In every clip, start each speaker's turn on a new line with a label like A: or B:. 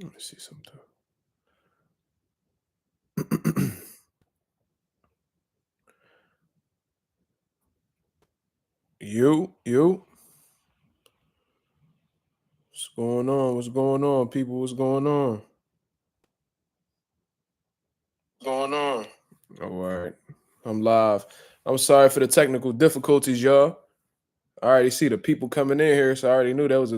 A: Let me see something. you. What's going on? What's going on, people? What's going on? Going on? All right. I'm live. I'm sorry for the technical difficulties, y'all. I already see the people coming in here, so I already knew there was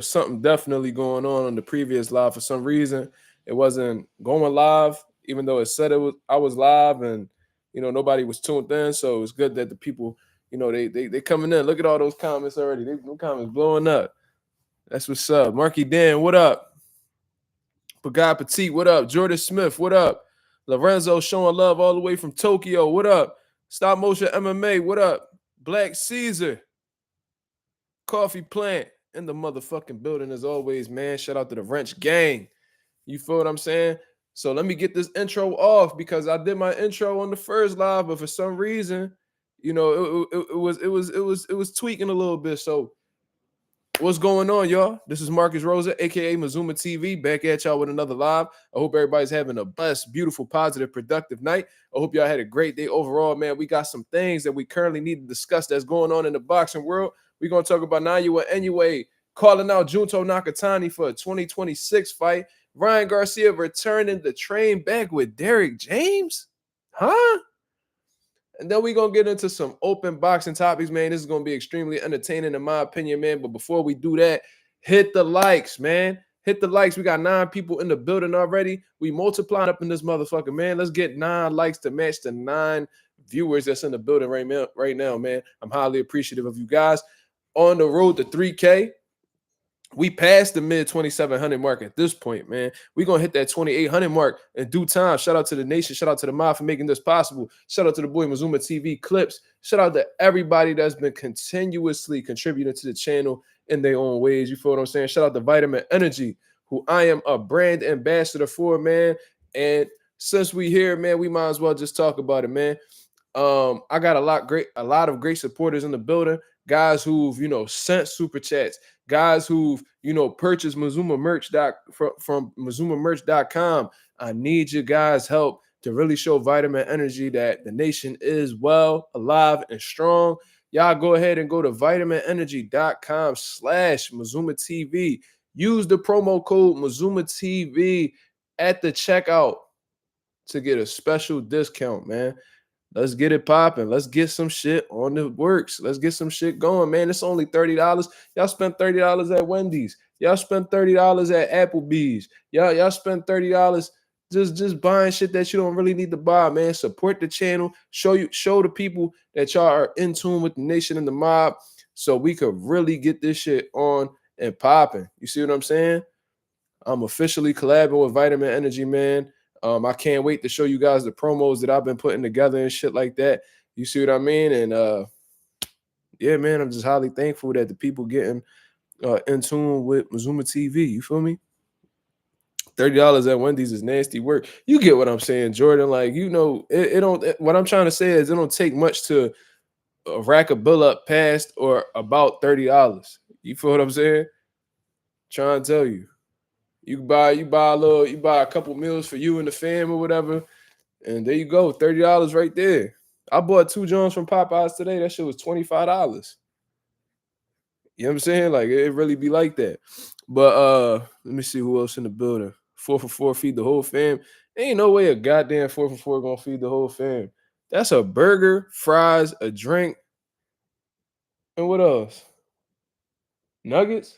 A: something definitely going on the previous live. For some reason, it wasn't going live, even though it said it was. I was live, and nobody was tuned in. So it's good that the people, they coming in. Look at all those comments already. Them comments blowing up. That's what's up. Marky Dan, what up? Pagai Petit, what up? Jordan Smith, what up? Lorenzo showing love all the way from Tokyo, what up? Stop Motion MMA, what up? Black Caesar, Coffee Plant in the motherfucking building as always, man. Shout out to the Wrench Gang. You feel what I'm saying? So let me get this intro off because I did my intro on the first live, but for some reason, it was tweaking a little bit. So what's going on, y'all? This is Marcus Rosa, aka Mazuma TV, back at y'all with another live. I hope everybody's having a blessed, beautiful, positive, productive night. I hope y'all had a great day overall, man. We got some things that we currently need to discuss that's going on in the boxing world. We're gonna talk about Naoya Inoue calling out Junto Nakatani for a 2026 fight. Ryan Garcia returning the train back with Derrick James, huh? And then we're going to get into some open boxing topics, man. This is going to be extremely entertaining, in my opinion, man. But before we do that, hit the likes, man. Hit the likes. We got 9 people in the building already. We multiplying up in this motherfucker, man. Let's get 9 likes to match the 9 viewers that's in the building right now, man. I'm highly appreciative of you guys. On the road to 3K. We passed the mid 2,700 mark at this point, man. We're going to hit that 2,800 mark in due time. Shout out to the nation. Shout out to the mob for making this possible. Shout out to the boy Mazuma TV Clips. Shout out to everybody that's been continuously contributing to the channel in their own ways. You feel what I'm saying? Shout out to Vitamin Energy, who I am a brand ambassador for, man. And since we here, man, we might as well just talk about it, man. I got a lot of great supporters in the building. Guys who've sent super chats, guys who've purchased Mazuma merch from MazumaMerch.com. I need you guys' help to really show Vitamin Energy that the nation is well, alive, and strong. Y'all go ahead and go to vitaminenergy.com/Mazuma TV. Use the promo code Mazuma TV at the checkout to get a special discount, man. Let's get it popping. Let's get some shit on the works. Let's get some shit going, man. It's only $30. Y'all spent $30 at Wendy's. Y'all spent $30 at Applebee's. Y'all spent $30 just buying shit that you don't really need to buy, man. Support the channel. Show the people that y'all are in tune with the nation and the mob, so we could really get this shit on and popping. You see what I'm saying? I'm officially collabing with Vitamin Energy, man. I can't wait to show you guys the promos that I've been putting together and shit like that. You see what I mean? And yeah, man, I'm just highly thankful that the people getting in tune with Mazuma TV. You feel me? $30 at Wendy's is nasty work. You get what I'm saying, Jordan? Like, it don't. What I'm trying to say is, it don't take much to rack a bill up past or about $30. You feel what I'm saying? Trying to tell you. You buy a couple meals for you and the fam or whatever, and there you go, $30 right there. I bought 2 Jones from Popeyes today. That shit was $25. You know what I'm saying? Like, it really be like that. But let me see who else in the building. 4 for 4 feed the whole fam. Ain't no way a goddamn 4 for 4 gonna feed the whole fam. That's a burger, fries, a drink, and what else? Nuggets?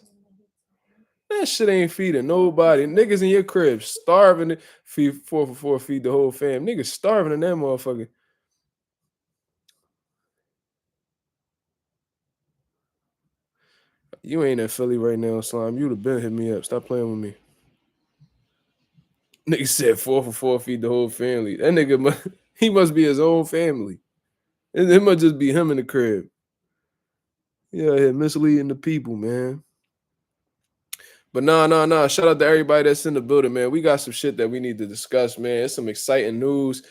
A: That shit ain't feeding nobody. Niggas in your crib starving to feed 4 for 4, feed the whole fam. Niggas starving in that motherfucker. You ain't in Philly right now, Slime. You'd have been hit me up. Stop playing with me. Nigga said 4 for 4, feed the whole family. That nigga, he must be his own family. It must just be him in the crib. Yeah, misleading the people, man. But nah. Shout out to everybody that's in the building, man. We got some shit that we need to discuss, man. It's some exciting news,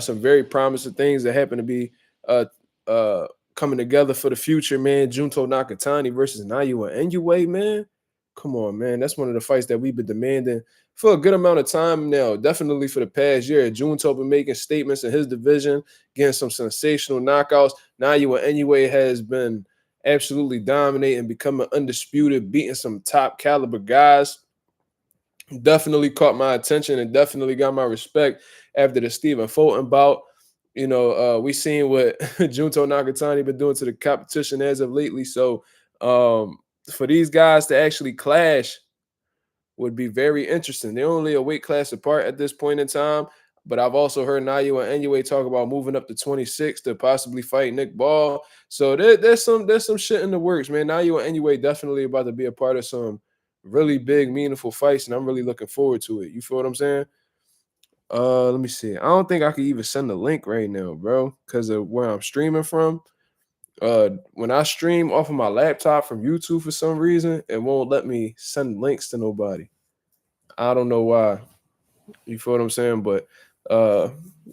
A: some very promising things that happen to be coming together for the future, man. Junto Nakatani versus Naoya Inoue, man. Come on, man. That's one of the fights that we've been demanding for a good amount of time now. Definitely for the past year. Junto been making statements in his division, getting some sensational knockouts. Naoya Inoue has been absolutely dominating, becoming undisputed, beating some top caliber guys. Definitely caught my attention and definitely got my respect after the Stephen Fulton bout. We seen what Junto Nakatani been doing to the competition as of lately. So for these guys to actually clash would be very interesting. They're only a weight class apart at this point in time. But I've also heard Naoya Inoue talk about moving up to 26 to possibly fight Nick Ball. So there's some shit in the works, man. Naoya Inoue definitely about to be a part of some really big, meaningful fights, and I'm really looking forward to it. You feel what I'm saying? Let me see. I don't think I could even send a link right now, bro, because of where I'm streaming from. When I stream off of my laptop from YouTube for some reason, it won't let me send links to nobody. I don't know why. You feel what I'm saying? But uh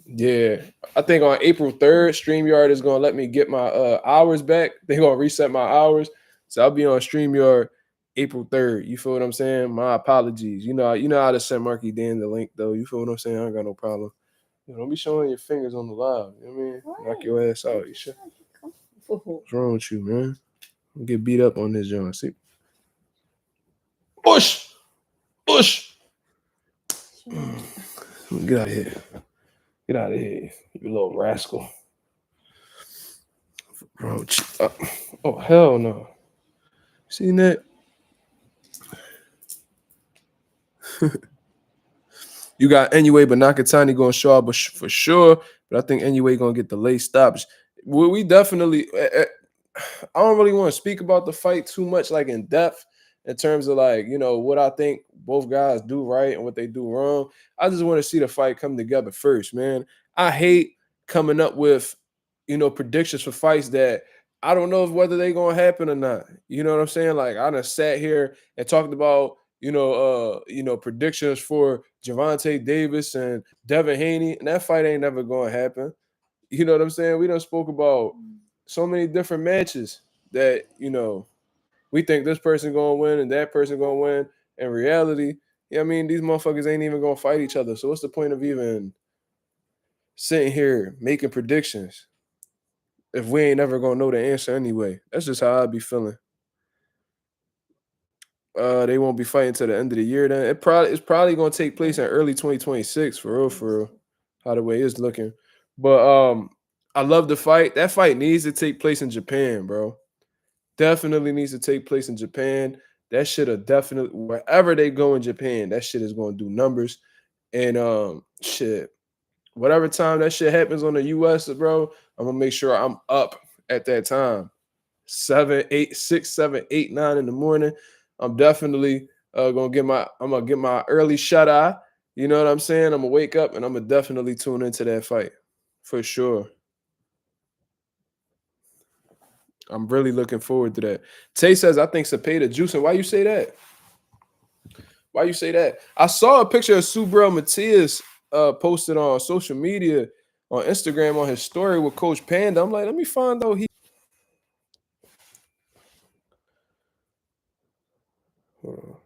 A: yeah, I think on April 3rd, StreamYard is gonna let me get my hours back. They're gonna reset my hours. So I'll be on StreamYard April 3rd. You feel what I'm saying? My apologies. You know how to send Marky Dan the link though. You feel what I'm saying? I ain't got no problem. Don't be showing your fingers on the live. You know what I mean? Knock your ass out. You sure? What's wrong with you, man? I'll get beat up on this joint. See? Push! Push! Get out of here. Get out of here, you little rascal. Bro, oh, hell no. Seen that? You got Inoue, but Nakatani going to show up for sure. But I think Inoue going to get the late stops. We definitely. I don't really want to speak about the fight too much, like in depth, in terms of like what I think both guys do right and what they do wrong. I just want to see the fight come together first, man. I hate coming up with predictions for fights that I don't know whether they gonna happen or not. You know what I'm saying? Like I done sat here and talked about predictions for Javante Davis and Devin Haney, and that fight ain't never gonna happen. You know what I'm saying? We done spoke about so many different matches that we think this person gonna win and that person gonna win. In reality, I mean, these motherfuckers ain't even gonna fight each other. So what's the point of even sitting here making predictions if we ain't never gonna know the answer anyway? That's just how I be feeling. They won't be fighting to the end of the year. Then it's probably gonna take place in early 2026 for real, for real. How the way it's looking, but I love the fight. That fight needs to take place in Japan, bro. Definitely needs to take place in Japan. That shit are definitely wherever they go in Japan. That shit is gonna do numbers. And shit, whatever time that shit happens on the US, bro, I'm gonna make sure I'm up at that time. 7, 8, 6, 7, 8, 9 in the morning. I'm definitely I'm gonna get my early shut eye. You know what I'm saying? I'm gonna wake up and I'm gonna definitely tune into that fight for sure. I'm really looking forward to that. Tay says I think Cepeda juicing. Why you say that? Why you say that? I saw a picture of Subriel Matias posted on social media on Instagram on his story with Coach Panda. I'm like, let me find out he. Hold on.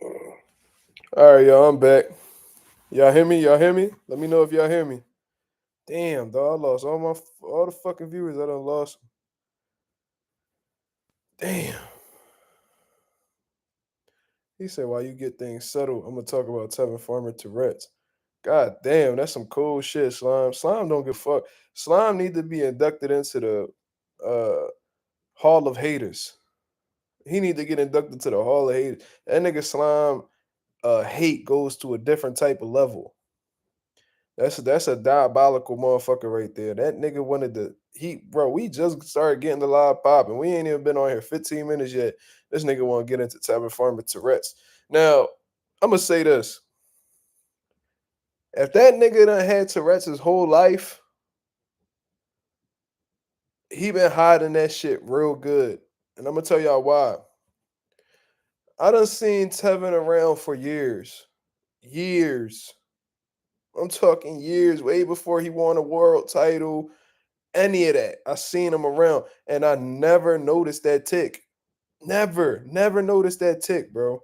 A: Hold on. All right, y'all. I'm back. Y'all hear me? Y'all hear me? Let me know if y'all hear me. Damn, dog. I lost all the fucking viewers. I done lost. Damn. He said, while you get things settled, I'm gonna talk about Tevin Farmer Tourette's. God damn, that's some cool shit, Slime. Slime don't give a fuck. Slime need to be inducted into the Hall of Haters. He need to get inducted to the Hall of Haters. That nigga Slime hate goes to a different type of level. That's a diabolical motherfucker right there. That nigga wanted to bro, we just started getting the live popping. We ain't even been on here 15 minutes yet. This nigga want to get into Tevin Farmer Tourette's. Now, I'm gonna say this. If that nigga done had Tourette's his whole life, he been hiding that shit real good. And I'm gonna tell y'all why. I done seen Tevin around for years. Years. I'm talking years, way before he won a world title. Any of that. I seen him around and I never noticed that tick. Never noticed that tick, bro.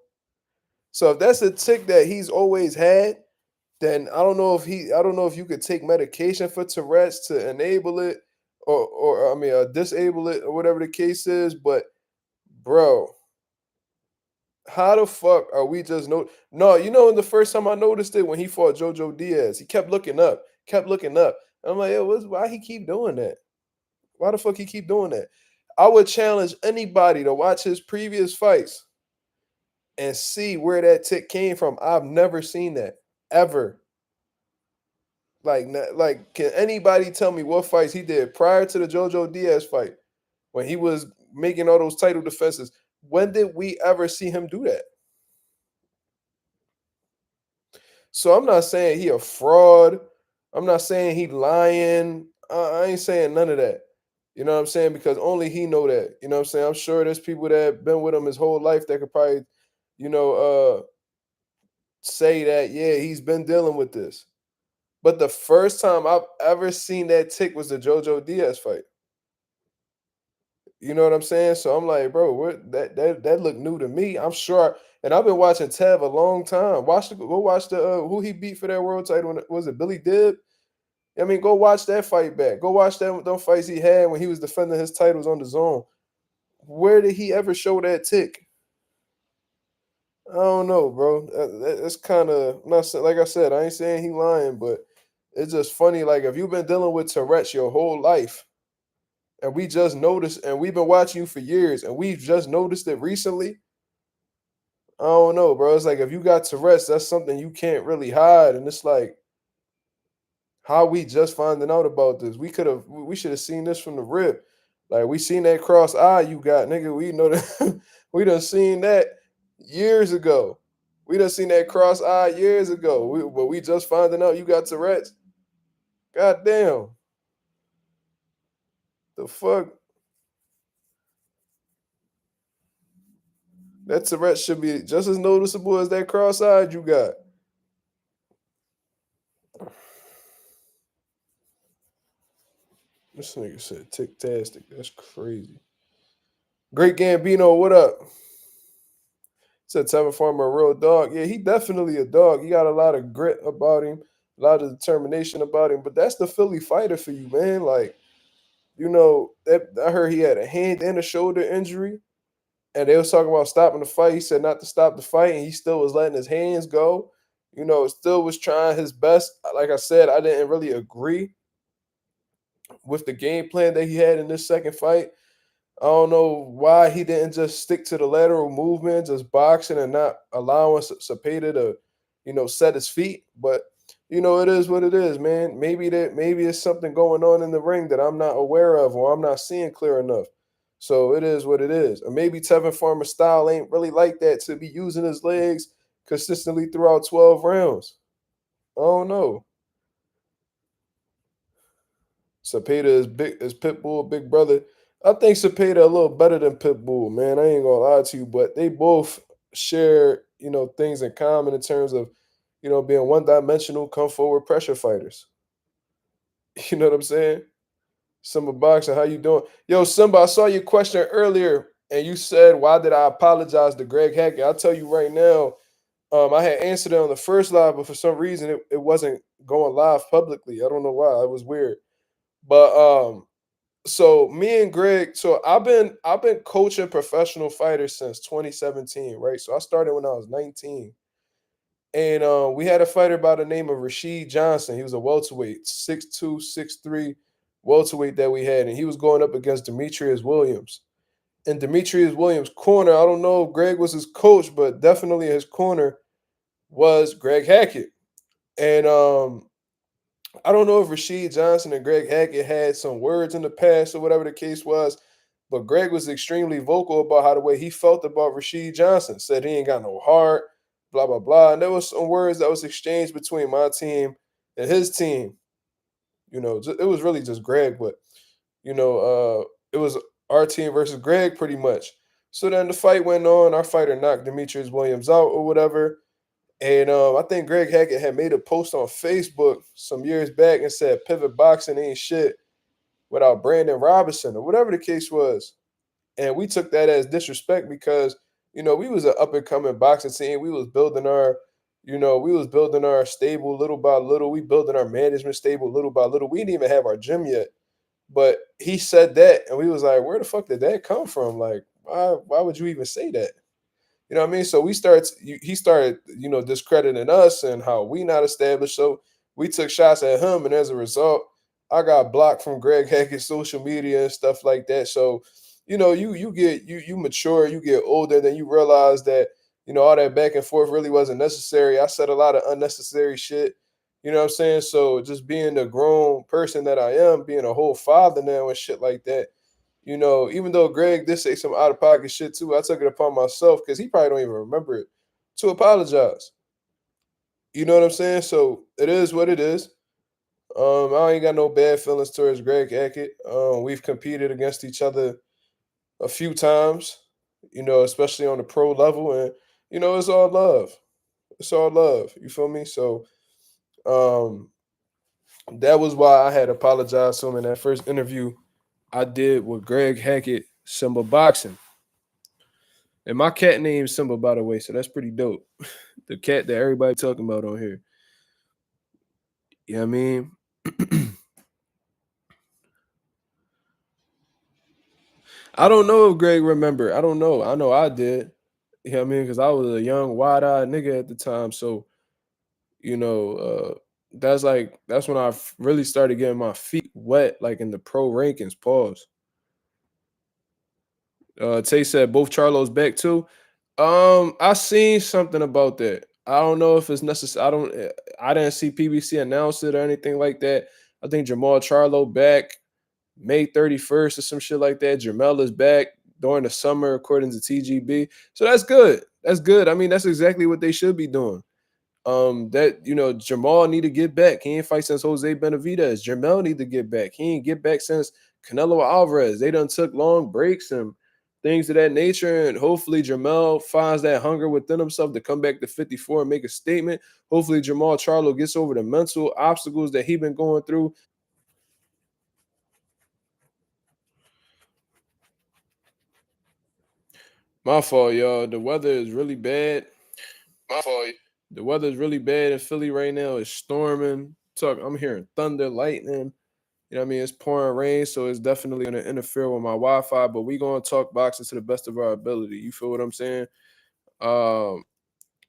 A: So if that's a tick that he's always had, then I don't know if you could take medication for Tourette's to enable it or I mean disable it or whatever the case is, but bro, how the fuck are we just no, you know, the first time I noticed it when he fought Jojo Diaz, he kept looking up, kept looking up. I'm like, yo, why he keep doing that? Why the fuck he keep doing that? I would challenge anybody to watch his previous fights and see where that tick came from. I've never seen that ever. Like, can anybody tell me what fights he did prior to the Jojo Diaz fight when he was making all those title defenses? When did we ever see him do that? So I'm not saying he a fraud. I'm not saying he lying. I ain't saying none of that. You know what I'm saying? Because only he know that. You know what I'm saying? I'm sure there's people that been with him his whole life that could probably, you know, say that, yeah, he's been dealing with this. But the first time I've ever seen that tick was the Jojo Diaz fight. You know what I'm saying? So I'm like, bro, what that looked new to me. I'm sure, and I've been watching Tev a long time. Go watch the who he beat for that world title. Was it Billy Dib? I mean, go watch that fight back. Go watch them fights he had when he was defending his titles on the zone. Where did he ever show that tick? I don't know, bro. That's kind of not like I said. I ain't saying he lying, but it's just funny. Like if you've been dealing with Tourette's your whole life, and we just noticed, and we've been watching you for years, and we've just noticed it recently. I don't know, bro. It's like if you got Tourette's, that's something you can't really hide, and it's like how we just finding out about this. We should have seen this from the rip. Like we seen that cross eye you got, nigga. We know that we done seen that years ago. We done seen that cross eye years ago. But we just finding out you got Tourette's. God damn. The fuck? That Tourette's should be just as noticeable as that cross eyed you got. This nigga said tick-tastic. That's crazy. Great Gambino, what up? Said Tevin Farmer a real dog. Yeah, he definitely a dog. He got a lot of grit about him, a lot of determination about him. But that's the Philly fighter for you, man. Like, you know, that I heard he had a hand and a shoulder injury, and they was talking about stopping the fight. He said not to stop the fight, and he still was letting his hands go. You know, still was trying his best. Like I said, I didn't really agree with the game plan that he had in this second fight. I don't know why he didn't just stick to the lateral movement, just boxing and not allowing Cepeda to, you know, set his feet. But you know, it is what it is, man. Maybe it's something going on in the ring that I'm not aware of or I'm not seeing clear enough. So it is what it is. Or maybe Tevin Farmer's style ain't really like that to be using his legs consistently throughout 12 rounds. I don't know. Cepeda is big as Pitbull, big brother. I think Cepeda a little better than Pitbull, man. I ain't gonna lie to you, but they both share, you know, things in common in terms of, you know, being one dimensional, come forward pressure fighters. You know what I'm saying? Simba Boxing, how you doing? Yo, Simba, I saw your question earlier and you said, why did I apologize to Greg Hackett? I'll tell you right now, I had answered it on the first live, but for some reason it wasn't going live publicly. I don't know why. It was weird. But so me and Greg, so I've been coaching professional fighters since 2017, right? So I started when I was 19. And we had a fighter by the name of Rashid Johnson. He was a welterweight, 6'2", 6'3", welterweight that we had. And he was going up against Demetrius Williams. And Demetrius Williams' corner, I don't know if Greg was his coach, but definitely his corner was Greg Hackett. And I don't know if Rashid Johnson and Greg Hackett had some words in the past or whatever the case was, but Greg was extremely vocal about how the way he felt about Rashid Johnson. Said he ain't got no heart, blah, blah, blah. And there was some words that was exchanged between my team and his team. You know, it was really just Greg, but, you know, it was our team versus Greg pretty much. So then the fight went on. Our fighter knocked Demetrius Williams out or whatever. And I think Greg Hackett had made a post on Facebook some years back and said pivot boxing ain't shit. without Brandon Robinson or whatever the case was. And we took that as disrespect because, we was an up and coming boxing team. We was building our stable little by little. We building our management stable little by little. We didn't even have our gym yet. But he said that, and we was like, where the fuck did that come from? Like, why would you even say that? You know what I mean? So he started, discrediting us and how we not established. So we took shots at him, and as a result, I got blocked from Greg Hackett's social media and stuff like that. So, you mature, you get older, then you realize that, all that back and forth really wasn't necessary. I said a lot of unnecessary shit. You know what I'm saying? So just being the grown person that I am, being a whole father now and shit like that, even though Greg did say some out of pocket shit too, I took it upon myself because he probably don't even remember it to apologize. You know what I'm saying? So it is what it is. I ain't got no bad feelings towards Greg Hackett. We've competed against each other a few times, especially on the pro level, and it's all love. It's all love. You feel me? So um, that was why I had apologized to him in that first interview I did with Greg Hackett, Simba Boxing. And my cat name's Simba, by the way, so that's pretty dope. The cat that everybody talking about on here. You know what I mean? I don't know if Greg remember. I don't know. I know I did. You know what I mean? Because I was a young, wide-eyed nigga at the time. So, you know, that's when I really started getting my feet wet, like in the pro rankings. Pause. Tay said both Charlos back too. I seen something about that. I don't know if it's necessary. I didn't see PBC announce it or anything like that. I think Jamal Charlo back May 31st or some shit like that. Jamel is back during the summer, according to TGB. So that's good. That's good. I mean, that's exactly what they should be doing. That Jamal need to get back. He ain't fight since Jose Benavidez. Jamel need to get back. He ain't get back since Canelo Alvarez. They done took long breaks and things of that nature. And hopefully Jamel finds that hunger within himself to come back to 54 and make a statement. Hopefully Jamal Charlo gets over the mental obstacles that he been going through. My fault, y'all. The weather is really bad. My fault. The weather is really bad in Philly right now. It's storming. I'm hearing thunder, lightning. You know what I mean? It's pouring rain, so it's definitely gonna interfere with my Wi-Fi. But we gonna talk boxing to the best of our ability. You feel what I'm saying? Um,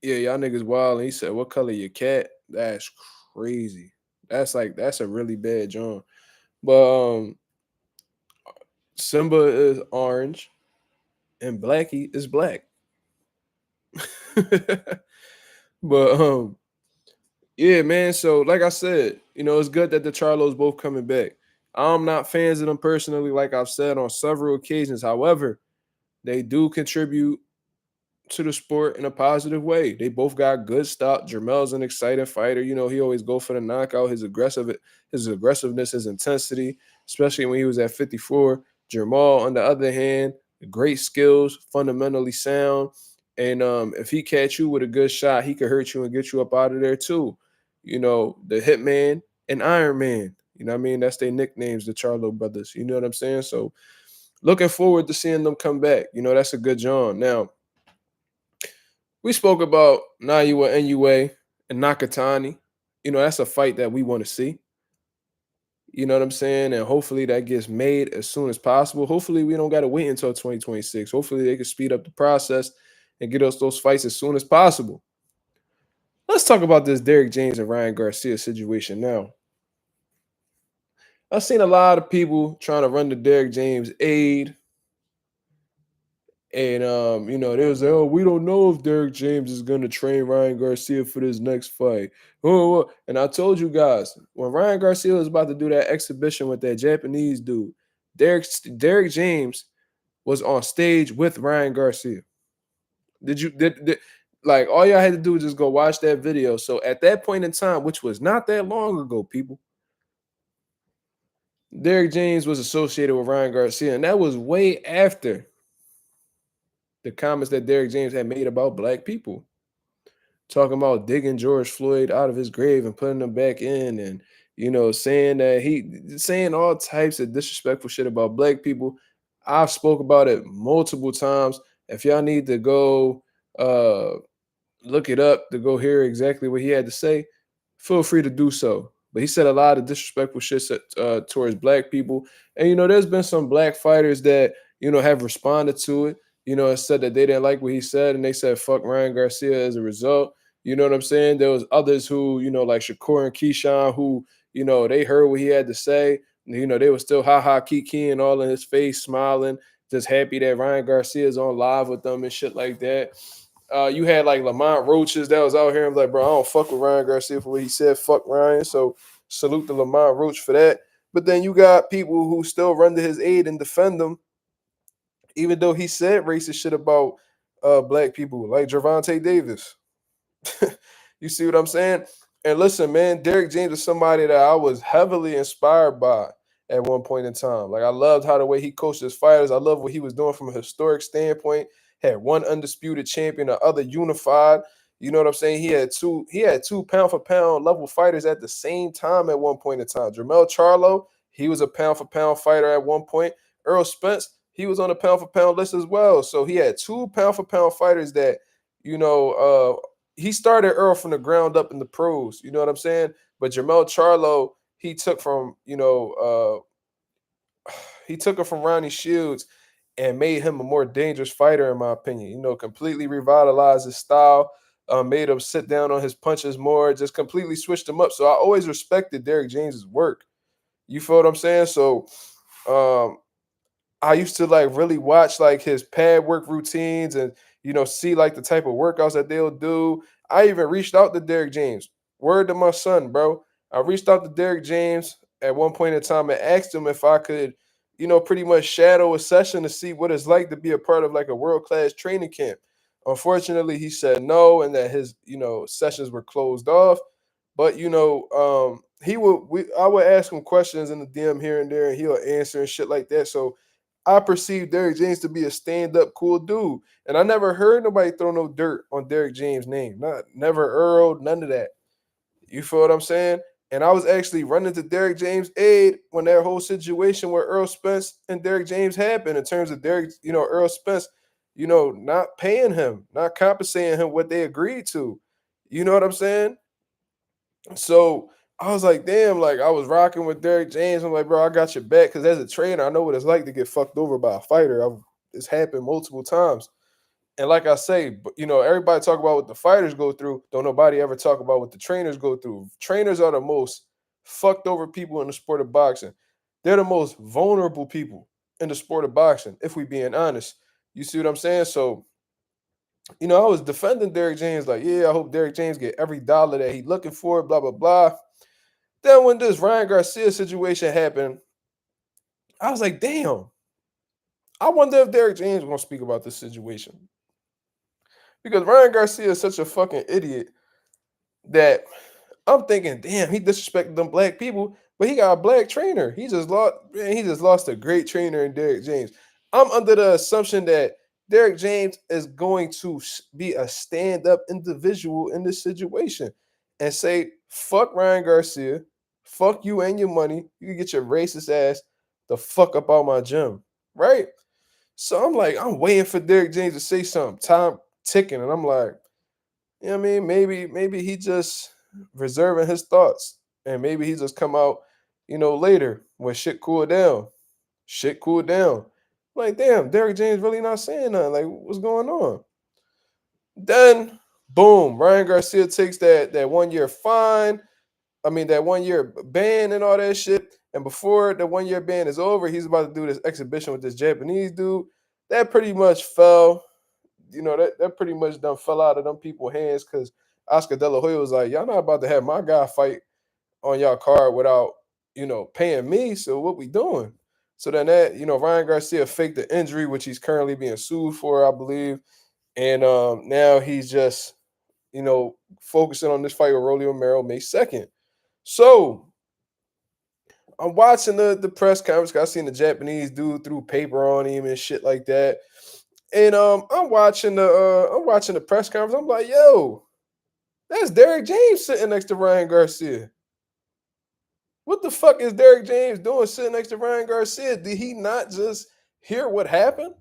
A: yeah, y'all niggas wild. And he said, "What color your cat?" That's crazy. That's a really bad John. But Simba is orange and Blackie is black. But yeah, man. So like I said, it's good that the Charlos both coming back. I'm not fans of them personally, like I've said on several occasions. However, they do contribute to the sport in a positive way. They both got good stuff. Jermel's an exciting fighter. He always go for the knockout. His aggressiveness, his intensity, especially when he was at 54. Jermel, on the other hand, great skills, fundamentally sound. And if he catch you with a good shot, he could hurt you and get you up out of there too. The Hitman and Iron Man. You know what I mean? That's their nicknames, the Charlo brothers. You know what I'm saying? So looking forward to seeing them come back. That's a good John. Now, we spoke about Naoya Inoue and Nakatani. That's a fight that we want to see. You know what I'm saying? And hopefully that gets made as soon as possible. Hopefully we don't got to wait until 2026. Hopefully they can speed up the process and get us those fights as soon as possible. Let's talk about this Derrick James and Ryan Garcia situation now. I've seen a lot of people trying to run the Derrick James aid. And they was like, "Oh, we don't know if Derrick James is gonna train Ryan Garcia for this next fight." Oh, and I told you guys when Ryan Garcia was about to do that exhibition with that Japanese dude, Derrick James was on stage with Ryan Garcia. Did like all y'all had to do was just go watch that video. So at that point in time, which was not that long ago, people, Derrick James was associated with Ryan Garcia, and that was way after the comments that Derrick James had made about black people, talking about digging George Floyd out of his grave and putting him back in, and saying all types of disrespectful shit about black people. I've spoke about it multiple times. If y'all need to go look it up to go hear exactly what he had to say, feel free to do so. But he said a lot of disrespectful shit towards black people. And, there's been some black fighters that, have responded to it, and said that they didn't like what he said. And they said, fuck Ryan Garcia as a result. You know what I'm saying? There was others who, like Shakur and Keyshawn, who, they heard what he had to say. They were still kiki and all in his face, smiling, just happy that Ryan Garcia is on live with them and shit like that. You had like Lamont Roaches that was out here and was like, bro, I don't fuck with Ryan Garcia for what he said. Fuck Ryan. So salute to Lamont Roach for that. But then you got people who still run to his aid and defend him, even though he said racist shit about black people, like Gervonta Davis. You see what I'm saying? And listen, man, Derrick James is somebody that I was heavily inspired by at one point in time. Like, I loved how the way he coached his fighters. I love what he was doing from a historic standpoint. Had one undisputed champion, the other unified. You know what I'm saying? He had two pound for pound level fighters at the same time at one point in time. Jermell Charlo, he was a pound for pound fighter at one point. Earl Spence, he was on the pound for pound list as well. So he had two pound for pound fighters that, he started Earl from the ground up in the pros. You know what I'm saying? But Jermell Charlo, he took from, he took it from Ronnie Shields and made him a more dangerous fighter, in my opinion. Completely revitalized his style, made him sit down on his punches more, just completely switched him up. So I always respected Derrick James's work. You feel what I'm saying? So um, I used to like really watch like his pad work routines and see like the type of workouts that they'll do. I even reached out to Derrick James. Word to my son, bro. I reached out to Derrick James at one point in time and asked him if I could, pretty much shadow a session to see what it's like to be a part of like a world-class training camp. Unfortunately, he said no and that his, sessions were closed off. But I would ask him questions in the DM here and there and he'll answer and shit like that. So I perceive Derrick James to be a stand-up, cool dude. And I never heard nobody throw no dirt on Derrick James' name. Never Earl, none of that. You feel what I'm saying? And I was actually running to Derrick James' aid when that whole situation where Earl Spence and Derrick James happened in terms of Earl Spence, not paying him, not compensating him what they agreed to. You know what I'm saying? So I was like, damn, like I was rocking with Derrick James. I'm like, bro, I got your back. Cause as a trainer, I know what it's like to get fucked over by a fighter. It's happened multiple times. And like I say, everybody talk about what the fighters go through. Don't nobody ever talk about what the trainers go through. Trainers are the most fucked over people in the sport of boxing. They're the most vulnerable people in the sport of boxing, if we being honest. You see what I'm saying? So, I was defending Derrick James, like, yeah, I hope Derrick James get every dollar that he's looking for, blah, blah, blah. Then when this Ryan Garcia situation happened, I was like, damn, I wonder if Derrick James gonna speak about this situation. Because Ryan Garcia is such a fucking idiot that I'm thinking, damn, he disrespected them black people, but he got a black trainer. He just lost a great trainer in Derrick James. I'm under the assumption that Derrick James is going to be a stand-up individual in this situation and say, fuck Ryan Garcia, fuck you and your money. You can get your racist ass the fuck up out my gym. Right? So I'm like, I'm waiting for Derrick James to say something. Time ticking, and I'm like, you know what I mean? Maybe he just reserving his thoughts. And maybe he just come out, later when shit cool down. Shit cool down. Like, damn, Derrick James really not saying nothing. Like, what's going on? Then, boom, Ryan Garcia takes that 1 year fine. I mean, that 1 year ban and all that shit. And before the 1 year ban is over, he's about to do this exhibition with this Japanese dude. That pretty much fell. That pretty much done fell out of them people's hands because Oscar De La Hoya was like, y'all not about to have my guy fight on y'all card without, paying me. So what we doing? So then Ryan Garcia faked the injury, which he's currently being sued for, I believe. And now he's just, focusing on this fight with Rolly Romero May 2nd. So I'm watching the press conference. I seen the Japanese dude threw paper on him and shit like that. And I'm watching the press conference. I'm like, yo, that's Derrick James sitting next to Ryan Garcia. What the fuck is Derrick James doing sitting next to Ryan Garcia? Did he not just hear what happened?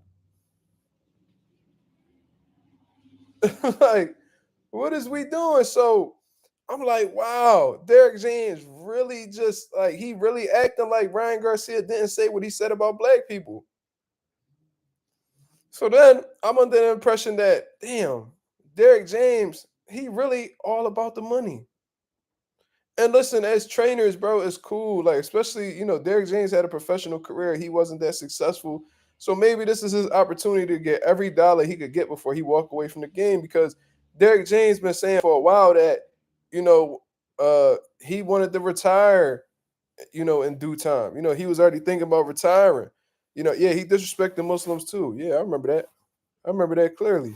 A: Like, what is we doing? So I'm like, wow, Derrick James really just like he really acting like Ryan Garcia didn't say what he said about black people. So then I'm under the impression that damn, Derrick James, he really all about the money. And listen, as trainers, bro, it's cool. Like, especially, Derrick James had a professional career. He wasn't that successful. So maybe this is his opportunity to get every dollar he could get before he walk away from the game because Derrick James been saying for a while that, you know, he wanted to retire, in due time. He was already thinking about retiring. Yeah, he disrespected Muslims too. Yeah, I remember that. I remember that clearly.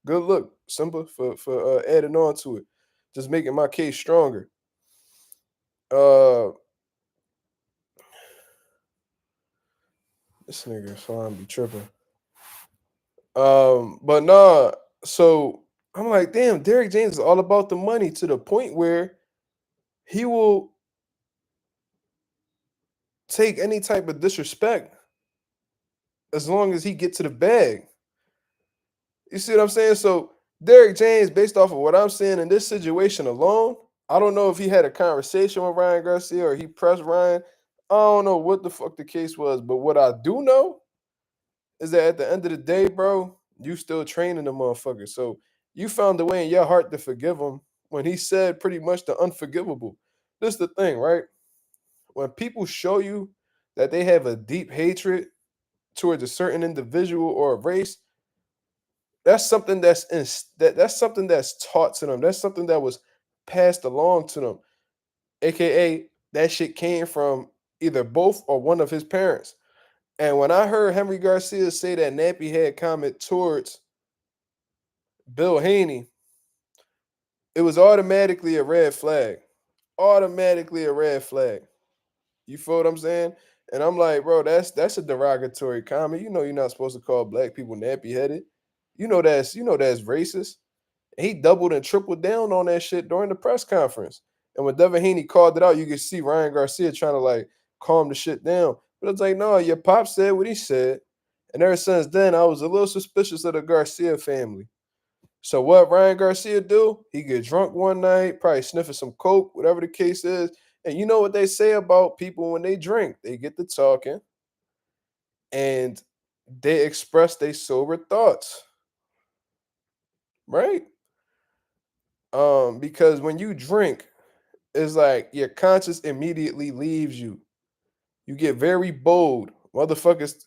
A: Good look, Simba, for adding on to it. Just making my case stronger. Uh This nigga fine be tripping. But nah, so I'm like, damn, Derrick James is all about the money to the point where he will take any type of disrespect as long as he get to the bag. You see what I'm saying? So Derrick James, based off of what I'm saying in this situation alone, I don't know if he had a conversation with Ryan Garcia or he pressed Ryan. I don't know what the fuck the case was, but what I do know is that at the end of the day, bro, you still training the motherfucker. So you found a way in your heart to forgive him when he said pretty much the unforgivable. This is the thing, right? When people show you that they have a deep hatred towards a certain individual or a race, that's something that's something that's taught to them. That's something that was passed along to them. AKA that shit came from either both or one of his parents. And when I heard Henry Garcia say that nappy head comment towards Bill Haney, it was automatically a red flag. Automatically a red flag. You feel what I'm saying? And I'm like, bro, that's a derogatory comment. You're not supposed to call black people nappy headed. You know that's racist. And he doubled and tripled down on that shit during the press conference. And when Devin Haney called it out, you could see Ryan Garcia trying to like calm the shit down. But it's like, no, your pop said what he said. And ever since then, I was a little suspicious of the Garcia family. So what Ryan Garcia do? He get drunk one night, probably sniffing some coke, whatever the case is. And you know what they say about people when they drink? They get to talking and they express their sober thoughts, right? Because when you drink, it's like your conscience immediately leaves you. You get very bold. Motherfuckers,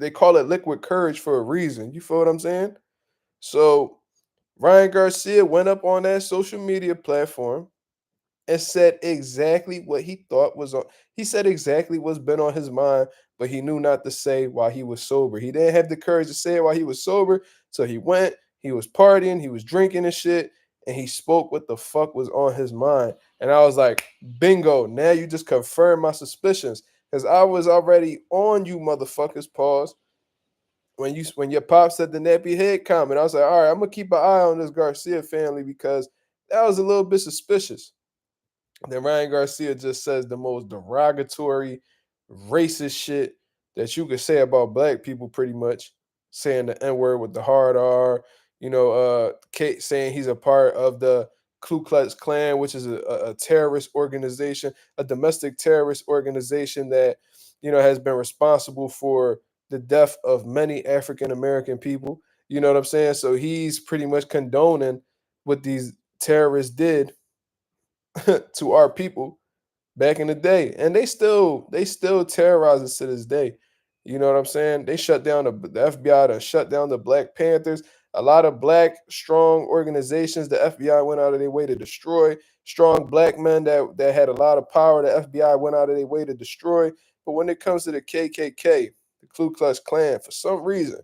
A: they call it liquid courage for a reason. You feel what I'm saying? So Ryan Garcia went up on that social media platform and said exactly what he thought was on. He said exactly what's been on his mind, but he knew not to say while he was sober. He didn't have the courage to say it while he was sober, so he went. He was partying, he was drinking and shit, and he spoke what the fuck was on his mind. And I was like, bingo! Now you just confirmed my suspicions because I was already on you, motherfuckers. Pause. When your pop said the nappy head comment, I was like, all right, I'm gonna keep an eye on this Garcia family because that was a little bit suspicious. Then Ryan Garcia just says the most derogatory, racist shit that you could say about black people, pretty much saying the N word with the hard R. Kate saying he's a part of the Ku Klux Klan, which is a terrorist organization, a domestic terrorist organization that has been responsible for the death of many African American people. You know what I'm saying? So he's pretty much condoning what these terrorists did to our people back in the day, and they still terrorize us to this day. You know what I'm saying? They shut down the FBI, to shut down the Black Panthers. A lot of black strong organizations the FBI went out of their way to destroy. Strong black men that had a lot of power, the FBI went out of their way to destroy. But when it comes to the KKK, the Ku Klux Klan, for some reason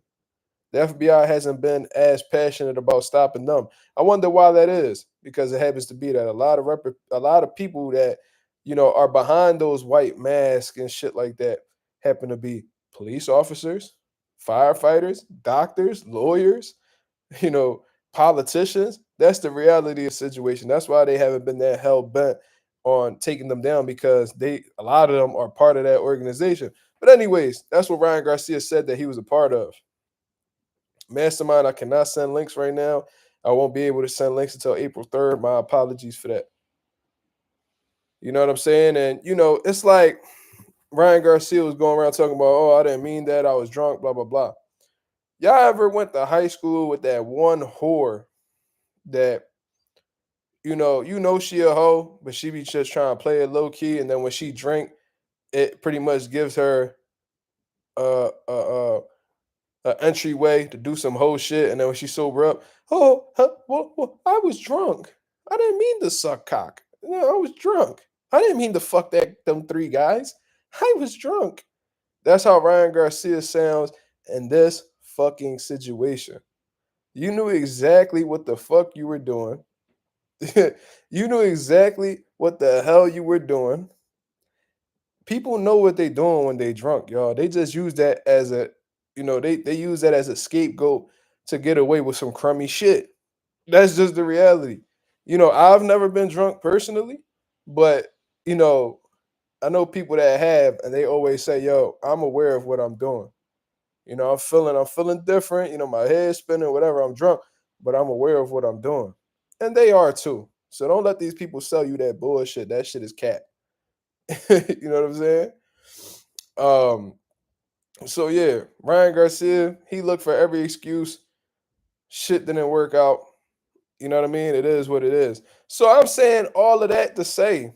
A: the FBI hasn't been as passionate about stopping them. I wonder why that is, because it happens to be that a lot of people that are behind those white masks and shit like that happen to be police officers, firefighters, doctors, lawyers, you know, politicians. That's the reality of the situation. That's why they haven't been that hell bent on taking them down because a lot of them are part of that organization. But anyways, that's what Ryan Garcia said that he was a part of. Mastermind, I cannot send links right now. I won't be able to send links until April 3rd. My apologies for that. You know what I'm saying? And it's like Ryan Garcia was going around talking about, oh, I didn't mean that. I was drunk, blah, blah, blah. Y'all ever went to high school with that one whore that, she a hoe, but she be just trying to play it low key. And then when she drink, it pretty much gives her uh, uh, uh, an entryway to do some whole shit. And then when she sober up, oh, well, I was drunk. I didn't mean to suck cock. No, I was drunk. I didn't mean to fuck them three guys. I was drunk. That's how Ryan Garcia sounds in this fucking situation. You knew exactly what the fuck you were doing. You knew exactly what the hell you were doing. People know what they doing when they drunk, y'all. They just use that as they use that as a scapegoat to get away with some crummy shit. That's just the reality. I've never been drunk personally, but you know, I know people that have, and they always say, "Yo, I'm aware of what I'm doing." I'm feeling different. My head's spinning, whatever. I'm drunk, but I'm aware of what I'm doing, and they are too. So don't let these people sell you that bullshit. That shit is cat. You know what I'm saying? Um. So yeah, Ryan Garcia, he looked for every excuse. Shit didn't work out. You know what I mean? It is what it is. So I'm saying all of that to say,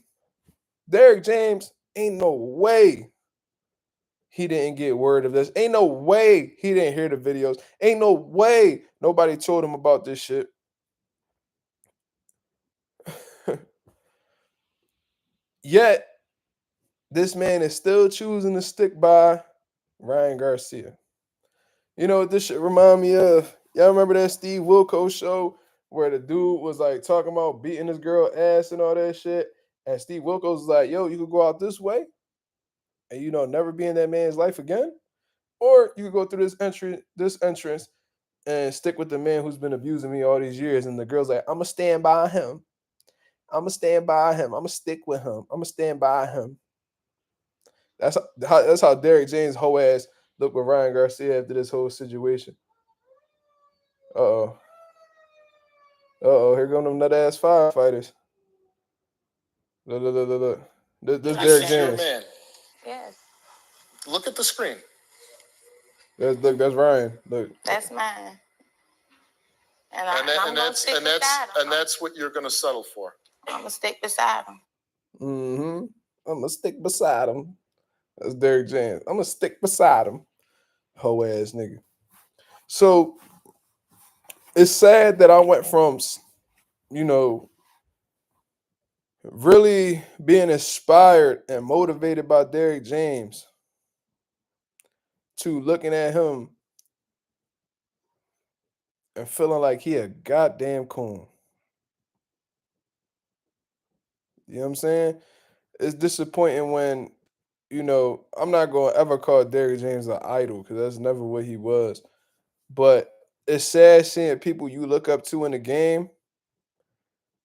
A: Derrick James ain't no way he didn't get word of this. Ain't no way he didn't hear the videos. Ain't no way nobody told him about this shit. Yet, this man is still choosing to stick by Ryan Garcia. You know what this shit remind me of? Y'all remember that Steve Wilkos show where the dude was like talking about beating his girl ass and all that shit? And Steve Wilkos was like, yo, you could go out this way and never be in that man's life again. Or you could go through this entrance and stick with the man who's been abusing me all these years. And the girl's like, I'ma stand by him. I'ma stand by him. I'ma stick with him. I'ma stand by him. That's how Derrick James' whole ass looked with Ryan Garcia after this whole situation. Uh oh. Here come them nut ass firefighters. Look, look, look, look, look. This Derrick James. Man.
B: Yes.
C: Look at the screen.
A: That's Ryan. Look.
B: That's mine.
C: That's what you're gonna settle for.
B: I'm gonna stick beside him.
A: Mm-hmm. I'm gonna stick beside him. That's Derrick James. I'm gonna stick beside him. Hoe ass nigga. So it's sad that I went from, really being inspired and motivated by Derrick James to looking at him and feeling like he a goddamn coon. You know what I'm saying? It's disappointing when, I'm not going to ever call Derrick James an idol because that's never what he was. But it's sad seeing people you look up to in the game,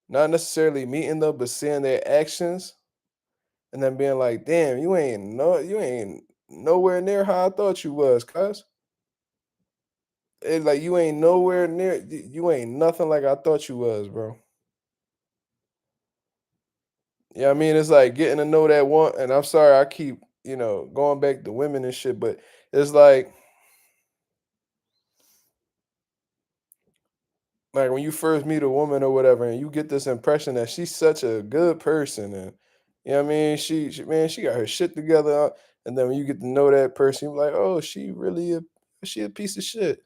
A: not necessarily meeting them, but seeing their actions and then being like, damn, you ain't nowhere near how I thought you was, cuz. It's like you ain't nowhere near, you ain't nothing like I thought you was, bro. Yeah, I mean, it's like getting to know that one, and I'm sorry I keep, going back to women and shit, but it's like when you first meet a woman or whatever, and you get this impression that she's such a good person, and you know what I mean, she got her shit together, and then when you get to know that person, you're like, oh, she a piece of shit.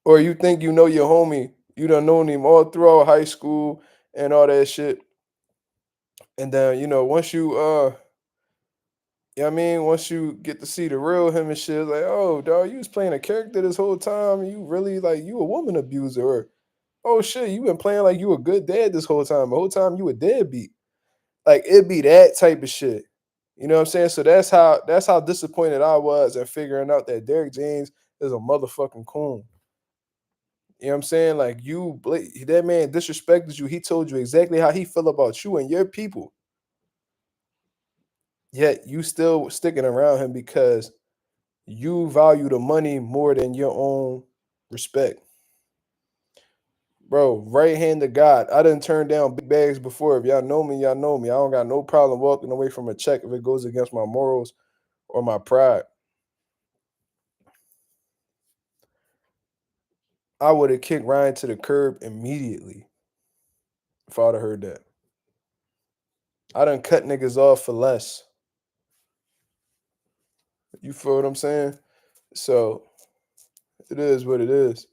A: Or you think you know your homie, you done known him all throughout high school and all that shit, and then once once you get to see the real him and shit, it's like, oh, dog, you was playing a character this whole time. And you really like you a woman abuser, or oh shit, you been playing like you a good dad this whole time. The whole time you a deadbeat. Like it be that type of shit. You know what I'm saying? So that's how disappointed I was in figuring out that Derrick James is a motherfucking coon. You know what I'm saying? Like that man disrespected you. He told you exactly how he feel about you and your people. Yet you still sticking around him because you value the money more than your own respect. Bro, right hand to God. I didn't turn down big bags before. If y'all know me, y'all know me. I don't got no problem walking away from a check if it goes against my morals or my pride. I would have kicked Ryan to the curb immediately if I'd have heard that. I done cut niggas off for less. You feel what I'm saying? So it is what it is.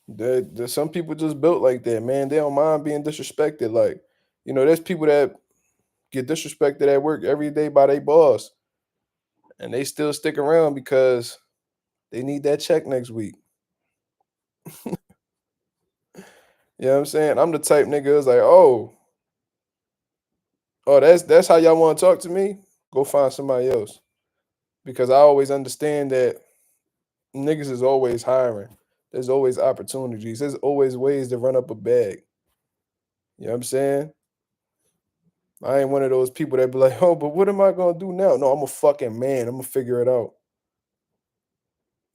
A: There's some people just built like that, man. They don't mind being disrespected. Like, there's people that get disrespected at work every day by their boss, and they still stick around because they need that check next week. You know what I'm saying? I'm the type nigga who's like, oh, that's how y'all want to talk to me? Go find somebody else. Because I always understand that niggas is always hiring. There's always opportunities. There's always ways to run up a bag. You know what I'm saying? I ain't one of those people that be like, oh, but what am I gonna do now? No, I'm a fucking man. I'm gonna figure it out.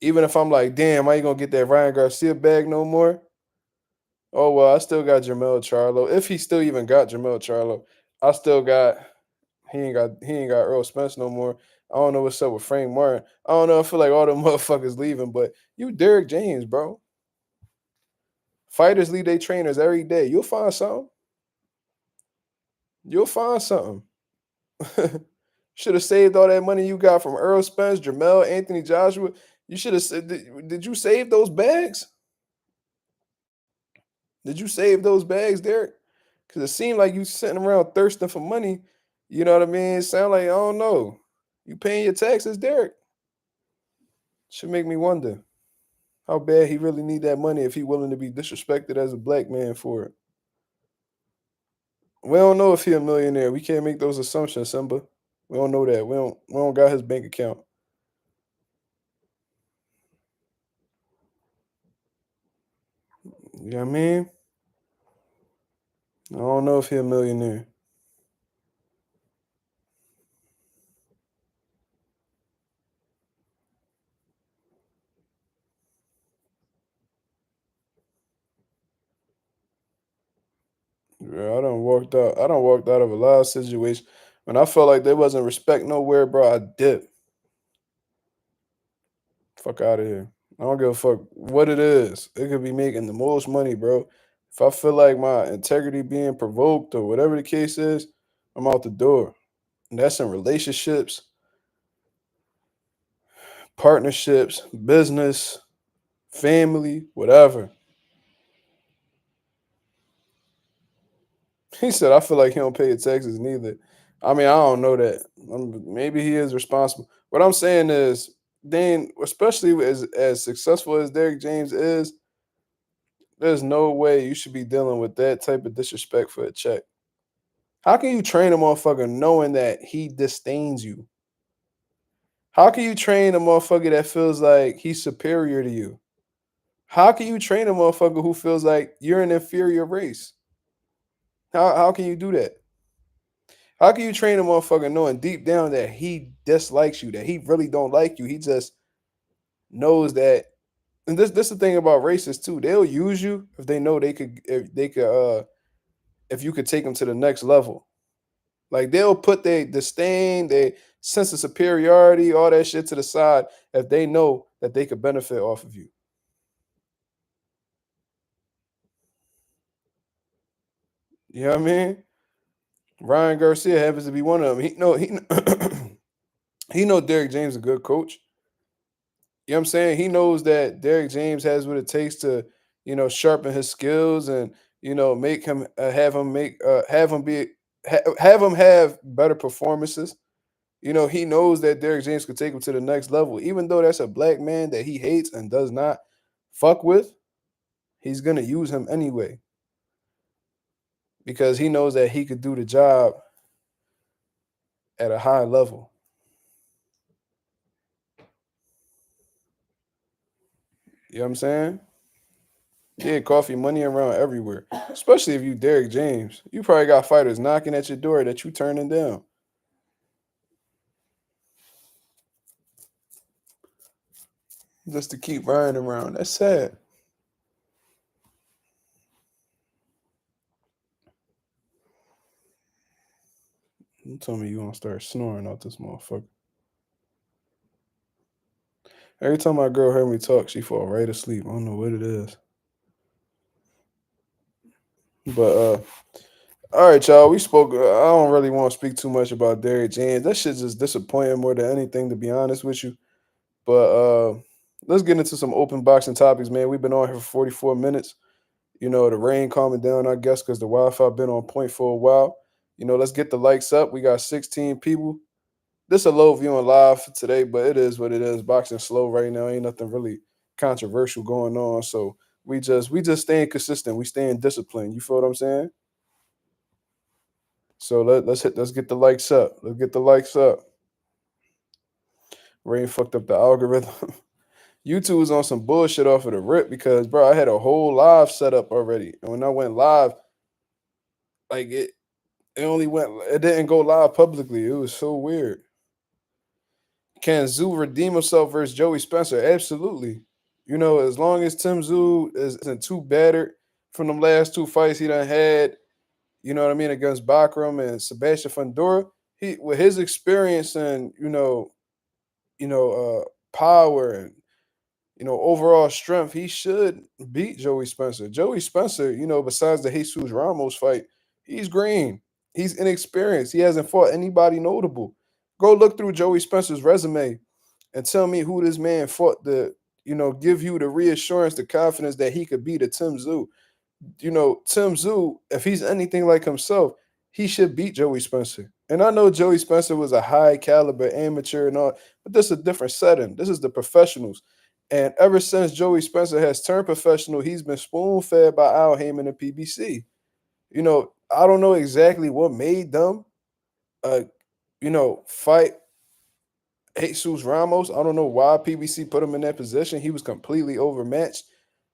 A: Even if I'm like, damn, I ain't gonna get that Ryan Garcia bag no more. Oh well, I still got Jamel Charlo. If he still even got Jamel Charlo, I still got he ain't got Earl Spence no more. I don't know what's up with Frank Martin. I don't know. I feel like all them motherfuckers leaving, but you Derrick James, bro. Fighters leave their trainers every day. You'll find something. You'll find something. Should have saved all that money you got from Earl Spence, Jamel, Anthony Joshua. You should have said, did you save those bags? Did you save those bags, Derrick? Because it seemed like you sitting around thirsting for money. You know what I mean? It sound like, I don't know. You paying your taxes, Derrick? Should make me wonder how bad he really need that money if he willing to be disrespected as a black man for it. We don't know if he a millionaire. We can't make those assumptions, Simba. We don't know that. We don't got his bank account. You know what I mean? I don't know if he a millionaire. Yeah, I done walked out. I done walked out of a lot of situations. When I felt like there wasn't respect nowhere, bro, I dipped. Fuck out of here. I don't give a fuck what it is. It could be making the most money, bro. If I feel like my integrity being provoked or whatever the case is, I'm out the door. And that's in relationships, partnerships, business, family, whatever. He said, I feel like he don't pay his taxes neither. I mean, I don't know that. Maybe he is responsible. What I'm saying is, then, especially as successful as Derrick James is, there's no way you should be dealing with that type of disrespect for a check. How can you train a motherfucker knowing that he disdains you? How can you train a motherfucker that feels like he's superior to you? How can you train a motherfucker who feels like you're an inferior race? How can you do that? How can you train a motherfucker knowing deep down that he dislikes you, that he really don't like you? He just knows that. And this the thing about racists too. They'll use you if they know if you could take them to the next level. Like they'll put their disdain, their sense of superiority, all that shit to the side if they know that they could benefit off of you. You know what I mean? Ryan Garcia happens to be one of them. He know Derrick James is a good coach. You know what I'm saying? He knows that Derrick James has what it takes to, sharpen his skills and, make him have him have better performances. He knows that Derrick James could take him to the next level, even though that's a black man that he hates and does not fuck with. He's gonna use him anyway because he knows that he could do the job at a high level. You know what I'm saying? Yeah, coffee money around everywhere. Especially if you Derrick James. You probably got fighters knocking at your door that you turning down. Just to keep Ryan around. That's sad. You told me you gonna start snoring out this motherfucker. Every time my girl heard me talk, she fall right asleep. I don't know what it is. But all right, y'all. We spoke. I don't really want to speak too much about Derrick James. That shit's just disappointing more than anything, to be honest with you. But let's get into some open boxing topics, man. We've been on here for 44 minutes. You know, the rain calming down, I guess, because the Wi-Fi been on point for a while. You know, let's get the likes up. We got 16 people. This a low view on live for today, but it is what it is. Boxing slow right now. Ain't nothing really controversial going on. So we just staying consistent. We staying disciplined. You feel what I'm saying? So let's get the likes up. Let's get the likes up. Rain fucked up the algorithm. YouTube was on some bullshit off of the rip because, bro, I had a whole live set up already, and when I went live, like it didn't go live publicly. It was so weird. Can Zoo redeem himself versus Joey Spencer? Absolutely. You know, as long as Tim Zoo isn't too battered from them last two fights he done had, you know what I mean, against Bakram and Sebastian Fundora, he with his experience and power and overall strength, he should beat Joey Spencer. Joey Spencer, besides the Jesus Ramos fight, he's green. He's inexperienced. He hasn't fought anybody notable. Go look through Joey Spencer's resume and tell me who this man fought to, give you the reassurance, the confidence that he could beat a Tim Tszyu. Tim Tszyu, if he's anything like himself, he should beat Joey Spencer. And I know Joey Spencer was a high caliber amateur and all, but this is a different setting. This is the professionals. And ever since Joey Spencer has turned professional, he's been spoon fed by Al Heyman and PBC. I don't know exactly what made them, fight Jesus Ramos. I don't know why PBC put him in that position. He was completely overmatched.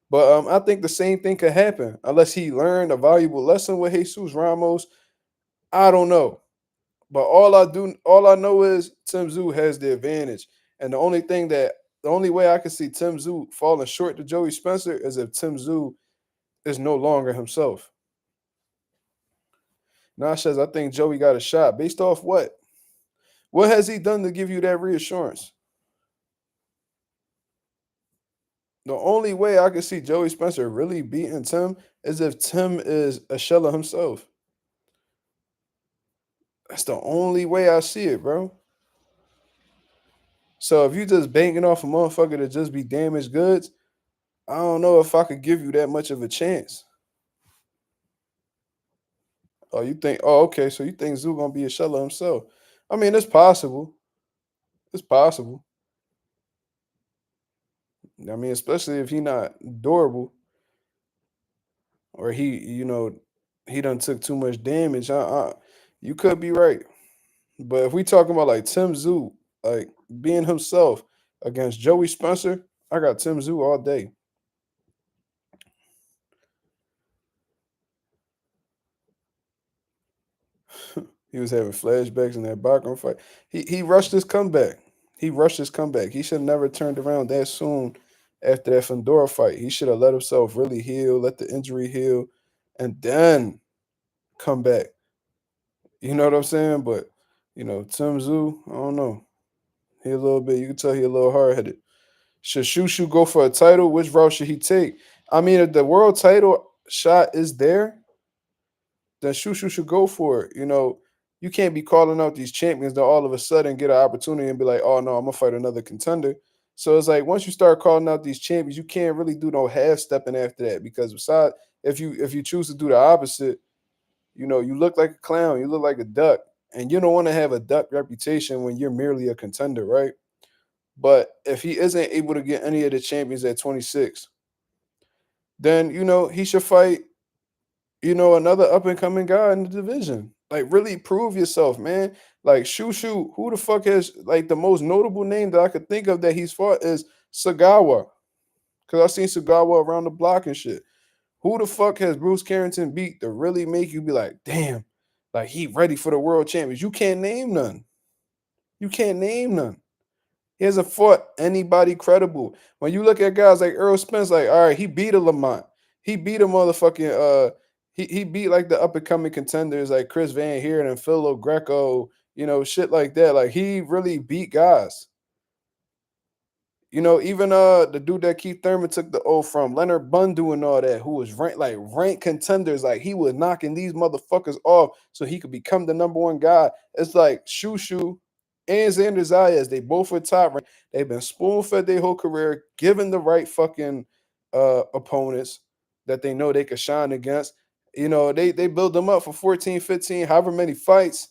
A: But I think the same thing could happen unless he learned a valuable lesson with Jesus Ramos. I don't know. But all I know is Tim Tszyu has the advantage. And the only way I can see Tim Tszyu falling short to Joey Spencer is if Tim Tszyu is no longer himself. Nash says, I think Joey got a shot. Based off what? What has he done to give you that reassurance? The only way I can see Joey Spencer really beating Tim is if Tim is a shell of himself. That's the only way I see it, bro. So if you just banking off a motherfucker to just be damaged goods, I don't know if I could give you that much of a chance. Oh, you think? Oh, okay. So you think Zoo gonna be a shell of himself? I mean, it's possible. It's possible. I mean, especially if he not durable, or he done took too much damage. You could be right. But if we talking about like Tim Tszyu, like being himself against Joey Spencer, I got Tim Tszyu all day. He was having flashbacks in that Bakram fight. He rushed his comeback. He rushed his comeback. He should have never turned around that soon after that Fundora fight. He should have let himself really heal, let the injury heal, and then come back. You know what I'm saying? But Tim Tszyu, I don't know. He a little bit. You can tell he a little hard headed. Should Shushu go for a title? Which route should he take? I mean, if the world title shot is there, then Shushu should go for it. You can't be calling out these champions that all of a sudden get an opportunity and be like, oh no, I'm gonna fight another contender. So it's like once you start calling out these champions, you can't really do no half stepping after that because besides, if you choose to do the opposite, you look like a clown, you look like a duck, and you don't want to have a duck reputation when you're merely a contender, right? But if he isn't able to get any of the champions at 26, then he should fight another up and coming guy in the division. Like, really prove yourself, man. Like, Shushu, who the fuck has, like, the most notable name that I could think of that he's fought is Sagawa. Because I seen Sagawa around the block and shit. Who the fuck has Bruce Carrington beat to really make you be like, damn, like he ready for the world champions? You can't name none. You can't name none. He hasn't fought anybody credible. When you look at guys like Earl Spence, like, all right, he beat a Lamont. He beat a motherfucking he beat like the up and coming contenders like Chris Van Heeren and Philo Greco, shit like that. Like he really beat guys. Even the dude that Keith Thurman took the O from, Leonard Bundu and all that, who was ranked contenders, like he was knocking these motherfuckers off so he could become the number one guy. It's like Shushu and Xander Zayas, they both were top ranked. They've been spoon fed their whole career, given the right fucking opponents that they know they could shine against. They build them up for 14, 15, however many fights,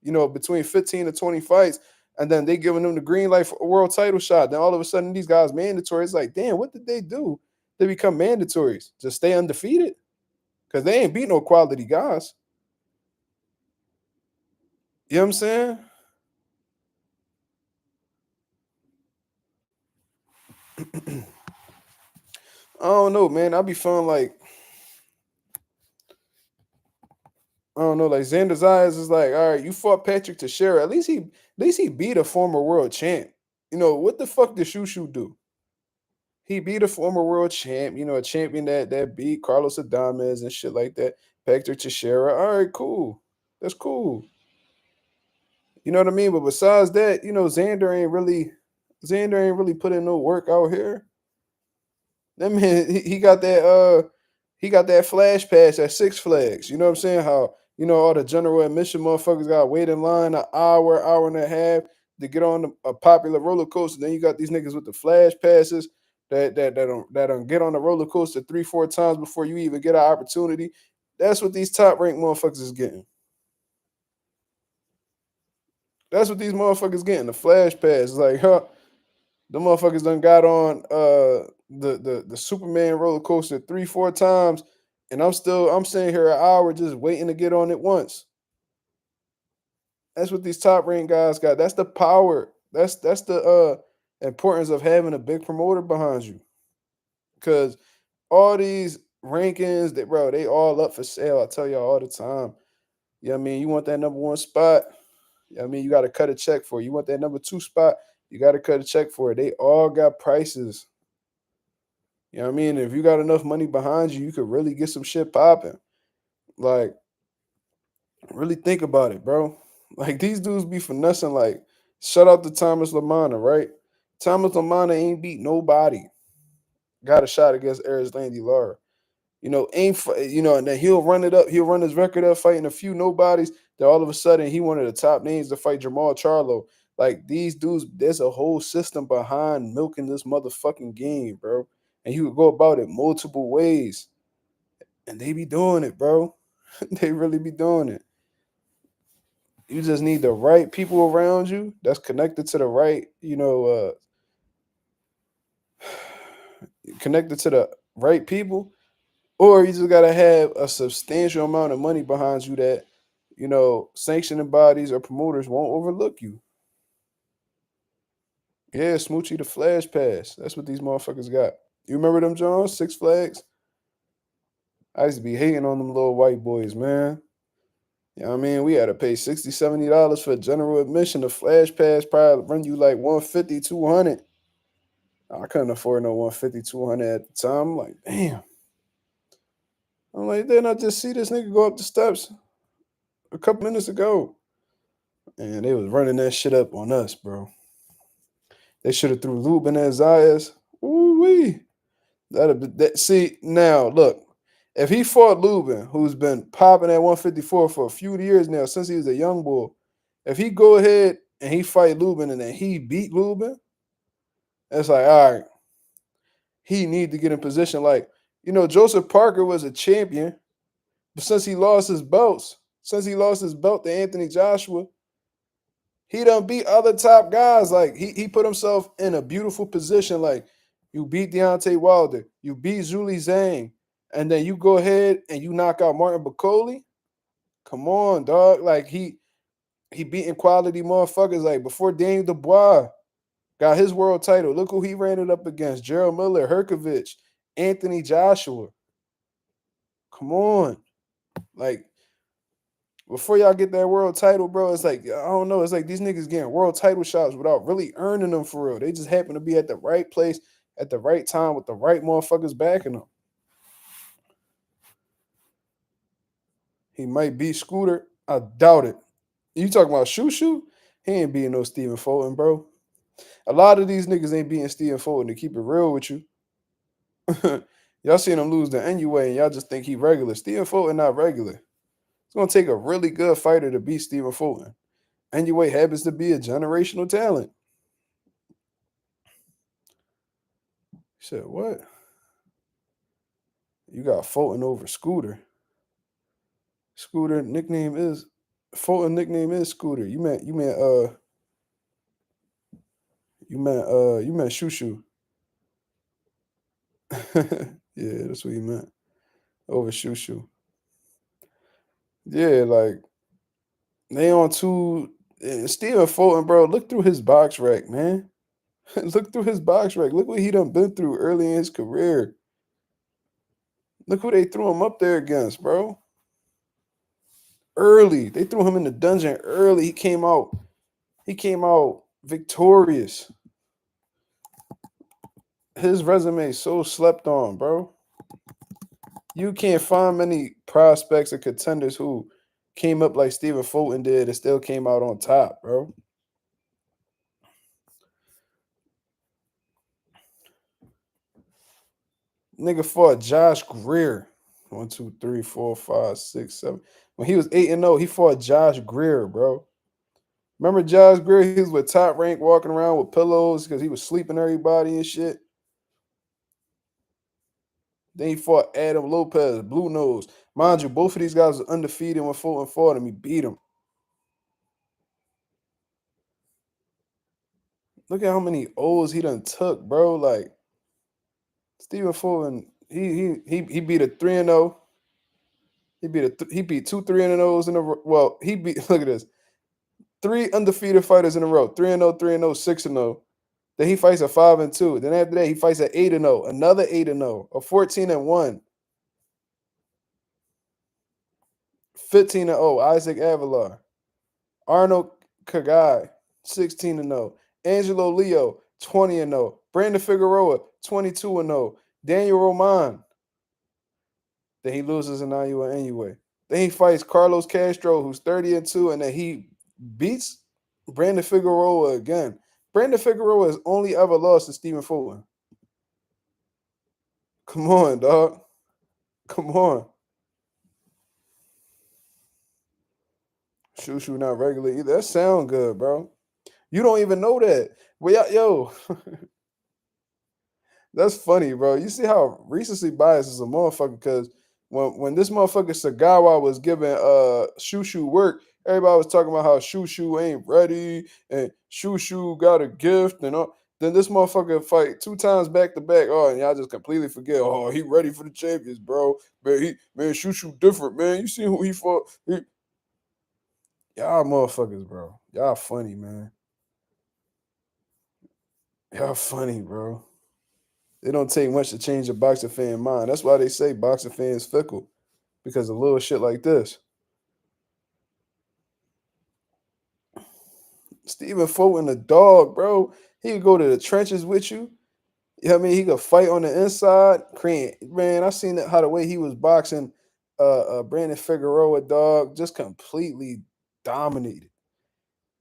A: between 15 to 20 fights. And then they giving them the green light for a world title shot. Then all of a sudden, these guys mandatory. It's like, damn, what did they do? They become mandatories to stay undefeated? Because they ain't beat no quality guys. You know what I'm saying? I don't know, man. I be feeling like, I don't know, like Xander Zayas is like, all right, you fought Patrick Teixeira. At least he beat a former world champ. What the fuck did Shushu do? He beat a former world champ, a champion that beat Carlos Adames and shit like that. Patrick Teixeira. All right, cool. That's cool. You know what I mean? But besides that, Xander ain't really put in no work out here. That man, he got that flash pass at Six Flags. You know what I'm saying? How all the general admission motherfuckers got to wait in line an hour and a half to get on a popular roller coaster. Then you got these niggas with the flash passes that don't get on the roller coaster 3-4 times before you even get an opportunity. That's what these top ranked motherfuckers is getting. That's what these motherfuckers getting. The flash pass. Like, the motherfuckers done got on the Superman roller coaster 3-4 times, and I'm sitting here an hour just waiting to get on it once. That's what these top ranked guys got. That's the power. That's the importance of having a big promoter behind you. Because all these rankings, they all up for sale. I tell y'all all the time. You know what I mean? You want that number one spot? You know what I mean? You got to cut a check for it. You want that number two spot? You got to cut a check for it. They all got prices. You know what I mean? If you got enough money behind you, you could really get some shit popping. Like, really think about it, bro. Like, these dudes be finessing. Like, shout out to Thomas Lamana, right? Thomas Lamana ain't beat nobody. Got a shot against Landy Lara. And then he'll run it up. He'll run his record up fighting a few nobodies. Then all of a sudden, he one of the top names to fight Jamal Charlo. Like, these dudes, there's a whole system behind milking this motherfucking game, bro. And you could go about it multiple ways. And they be doing it, bro. They really be doing it. You just need the right people around you that's connected to the right, connected to the right people. Or you just got to have a substantial amount of money behind you that, sanctioning bodies or promoters won't overlook you. Yeah, Smoochie the Flash Pass. That's what these motherfuckers got. You remember them, John? Six Flags? I used to be hating on them little white boys, man. You know what I mean? We had to pay $60, $70 for general admission. The Flash Pass probably run you like $150, $200. I couldn't afford no $150, $200 at the time. I'm like, damn. I'm like, didn't I just see this nigga go up the steps a couple minutes ago? And they was running that shit up on us, bro. They should have threw Lubin and Zayas. Ooh-wee. See, now, look. If he fought Lubin, who's been popping at 154 for a few years now, since he was a young boy, if he go ahead and he fight Lubin and then he beat Lubin, it's like, all right, he need to get in position. Like, Joseph Parker was a champion, but since he lost his belt to Anthony Joshua, he done beat other top guys. Like, he put himself in a beautiful position. Like, you beat Deontay Wilder, you beat Zuli Zhang, and then you go ahead and you knock out Martin Bacoli. Come on, dog. Like, he beating quality motherfuckers. Like, before Daniel Dubois, Got his world title. Look who he ran it up against. Gerald Miller, Herkovich, Anthony Joshua. Come on. Like, before y'all get that world title, bro, it's like, I don't know. It's like these niggas getting world title shots without really earning them for real. They just happen to be at the right place at the right time with the right motherfuckers backing them. He might beat Scooter. I doubt it. You talking about Shushu? He ain't beating no Stephen Fulton, bro. A lot of these niggas ain't beating Stephen Fulton, to keep it real with you. Y'all seen him lose to Inoue and y'all just think he regular. Stephen Fulton not regular. It's going to take a really good fighter to beat Stephen Fulton. Inoue happens to be a generational talent. He said, what? You got Fulton over Scooter. Scooter nickname is Fulton nickname is Scooter. You meant Shushu. Yeah, that's what you meant. Over Shushu. Yeah, like they on two. Stephen Fulton, bro, look through his box rack, man. Look through his box rack. Look what he done been through early in his career. Look who they threw him up there against, bro. Early. They threw him in the dungeon early. He came out victorious. His resume is so slept on, bro. You can't find many prospects or contenders who came up like Stephen Fulton did and still came out on top, bro. Nigga fought Josh Greer. 1, 2, 3, 4, 5, 6, 7. When he was 8-0, he fought Josh Greer, bro. Remember Josh Greer? He was with Top Rank walking around with pillows because he was sleeping everybody and shit. Then he fought Adam Lopez, Blue Nose. Mind you, both of these guys were undefeated when Fulton fought him. He beat him. Look at how many O's he done took, bro. Like, Stephen Fulton, he beat a 3-0. He beat 2 3-0s in a row. Well, he beat look at this. 3 undefeated fighters in a row. 3-0, 3-0, 6-0. Then he fights a 5-2. Then after that, he fights at 8-0, another 8-0, a 14-1. 15-0, Isaac Avalar. Arnold Kagai, 16-0. Angelo Leo, 20-0. Brandon Figueroa, 22-0. Daniel Roman. Then he loses in Naoya Inoue. Then he fights Carlos Castro, who's 30-2, and then he beats Brandon Figueroa again. Brandon Figueroa has only ever lost to Stephen Fulton. Come on, dog. Come on. Shushu not regular either. That sound good, bro. You don't even know that. Well, yo, that's funny, bro. You see how recency bias is a motherfucker because when this motherfucker Sagawa was giving Shushu work, everybody was talking about how Shushu ain't ready and Shushu got a gift and all. Then this motherfucker fight 2 times back to back. Oh, and y'all just completely forget. Oh, he ready for the champions, bro. Man, Shushu different, man. You see who he fought? Y'all motherfuckers, bro. Y'all funny, man. Y'all funny, bro. It don't take much to change a boxing fan mind. That's why they say boxing fans fickle. Because of little shit like this. Stephen Fulton, a dog, bro. He could go to the trenches with you. You know what I mean? He could fight on the inside. Man, I seen how the way he was boxing Brandon Figueroa, dog, just completely dominated.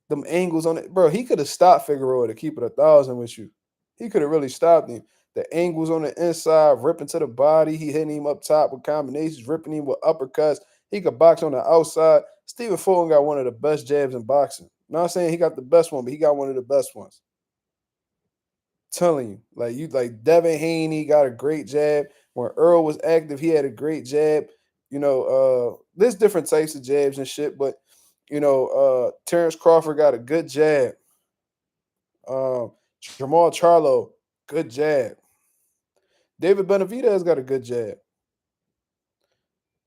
A: Them angles on it. Bro, he could have stopped Figueroa to keep it 1,000 with you. He could have really stopped him. The angles on the inside, ripping to the body. He hitting him up top with combinations, ripping him with uppercuts. He could box on the outside. Stephen Fulton got one of the best jabs in boxing. I'm not saying he got the best one, but he got one of the best ones. Telling you, like Devin Haney got a great jab. When Earl was active, he had a great jab. There's different types of jabs and shit, but Terrence Crawford got a good jab. Jamal Charlo, good jab. David Benavidez got a good jab.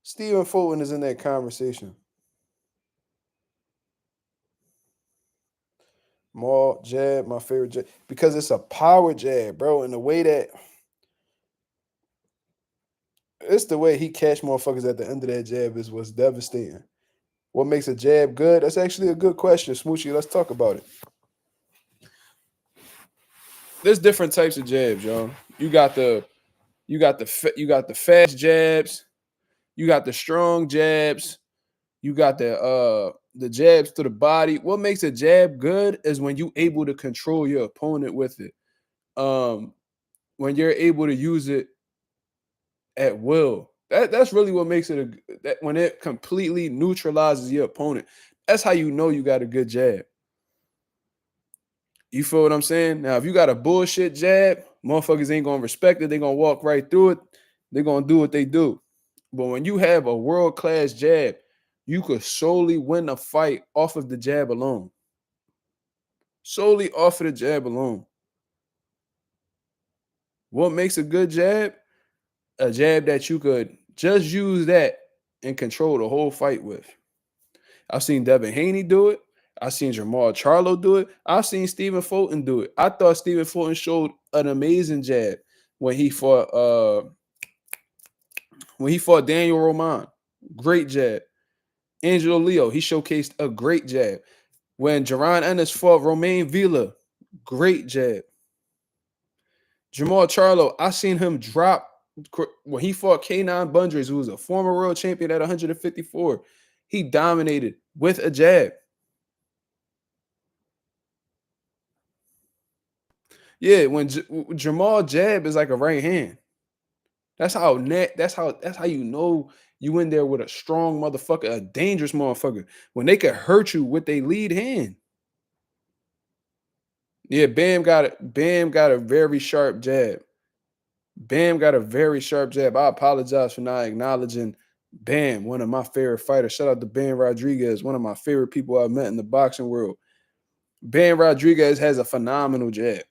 A: Stephen Fulton is in that conversation. Jamal jab, my favorite jab, because it's a power jab, bro. And the way that it's the way he catch motherfuckers at the end of that jab is what's devastating. What makes a jab good? That's actually a good question, Smoochie. Let's talk about it. There's different types of jabs, y'all. You got the fast jabs, you got the strong jabs, you got the jabs to the body. What makes a jab good is when you able to control your opponent with it. When you're able to use it at will. That's really what makes it when it completely neutralizes your opponent. That's how you know you got a good jab. You feel what I'm saying? Now, if you got a bullshit jab, motherfuckers ain't gonna respect it. They're gonna walk right through it. They're gonna do what they do. But when you have a world-class jab, you could solely win a fight off of the jab alone. Solely off of the jab alone. What makes a good jab? A jab that you could just use that and control the whole fight with. I've seen Devin Haney do it. I've seen Jamal Charlo do it. I've seen Stephen Fulton do it. I thought Stephen Fulton showed an amazing jab when he fought Daniel Roman. Great jab. Angelo Leo, he showcased a great jab. When Jaron Ennis fought Romain Villa, great jab. Jamal Charlo, I seen him drop when he fought K9 Bundres, who was a former world champion at 154. He dominated with a jab. Yeah, when Jamal jab is like a right hand. That's how you know you in there with a strong motherfucker, a dangerous motherfucker. When they could hurt you with their lead hand. Yeah, Bam got a very sharp jab. Bam got a very sharp jab. I apologize for not acknowledging Bam, one of my favorite fighters. Shout out to Bam Rodriguez, one of my favorite people I've met in the boxing world. Bam Rodriguez has a phenomenal jab.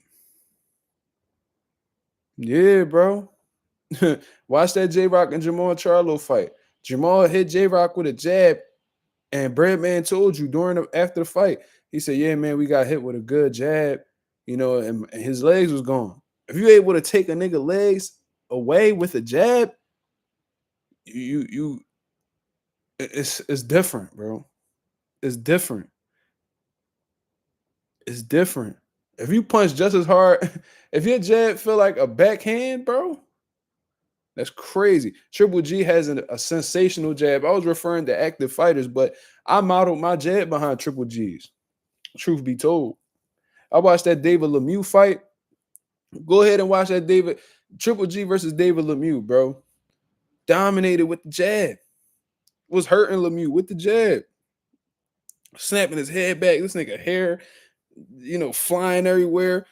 A: Yeah, bro. Watch that J-Rock and Jamal Charlo fight. Jamal hit J-Rock with a jab, and Breadman told you after the fight, he said, yeah, man, we got hit with a good jab, and his legs was gone. If you're able to take a nigga legs away with a jab, it's different, bro. It's different. It's different. If you punch just as hard, if your jab feel like a backhand, bro, that's crazy. Triple G has a sensational jab. I was referring to active fighters, but I modeled my jab behind Triple G's. Truth be told. I watched that David Lemieux fight. Go ahead and watch that Triple G versus David Lemieux, bro. Dominated with the jab. Was hurting Lemieux with the jab. Snapping his head back. This nigga hair, flying everywhere.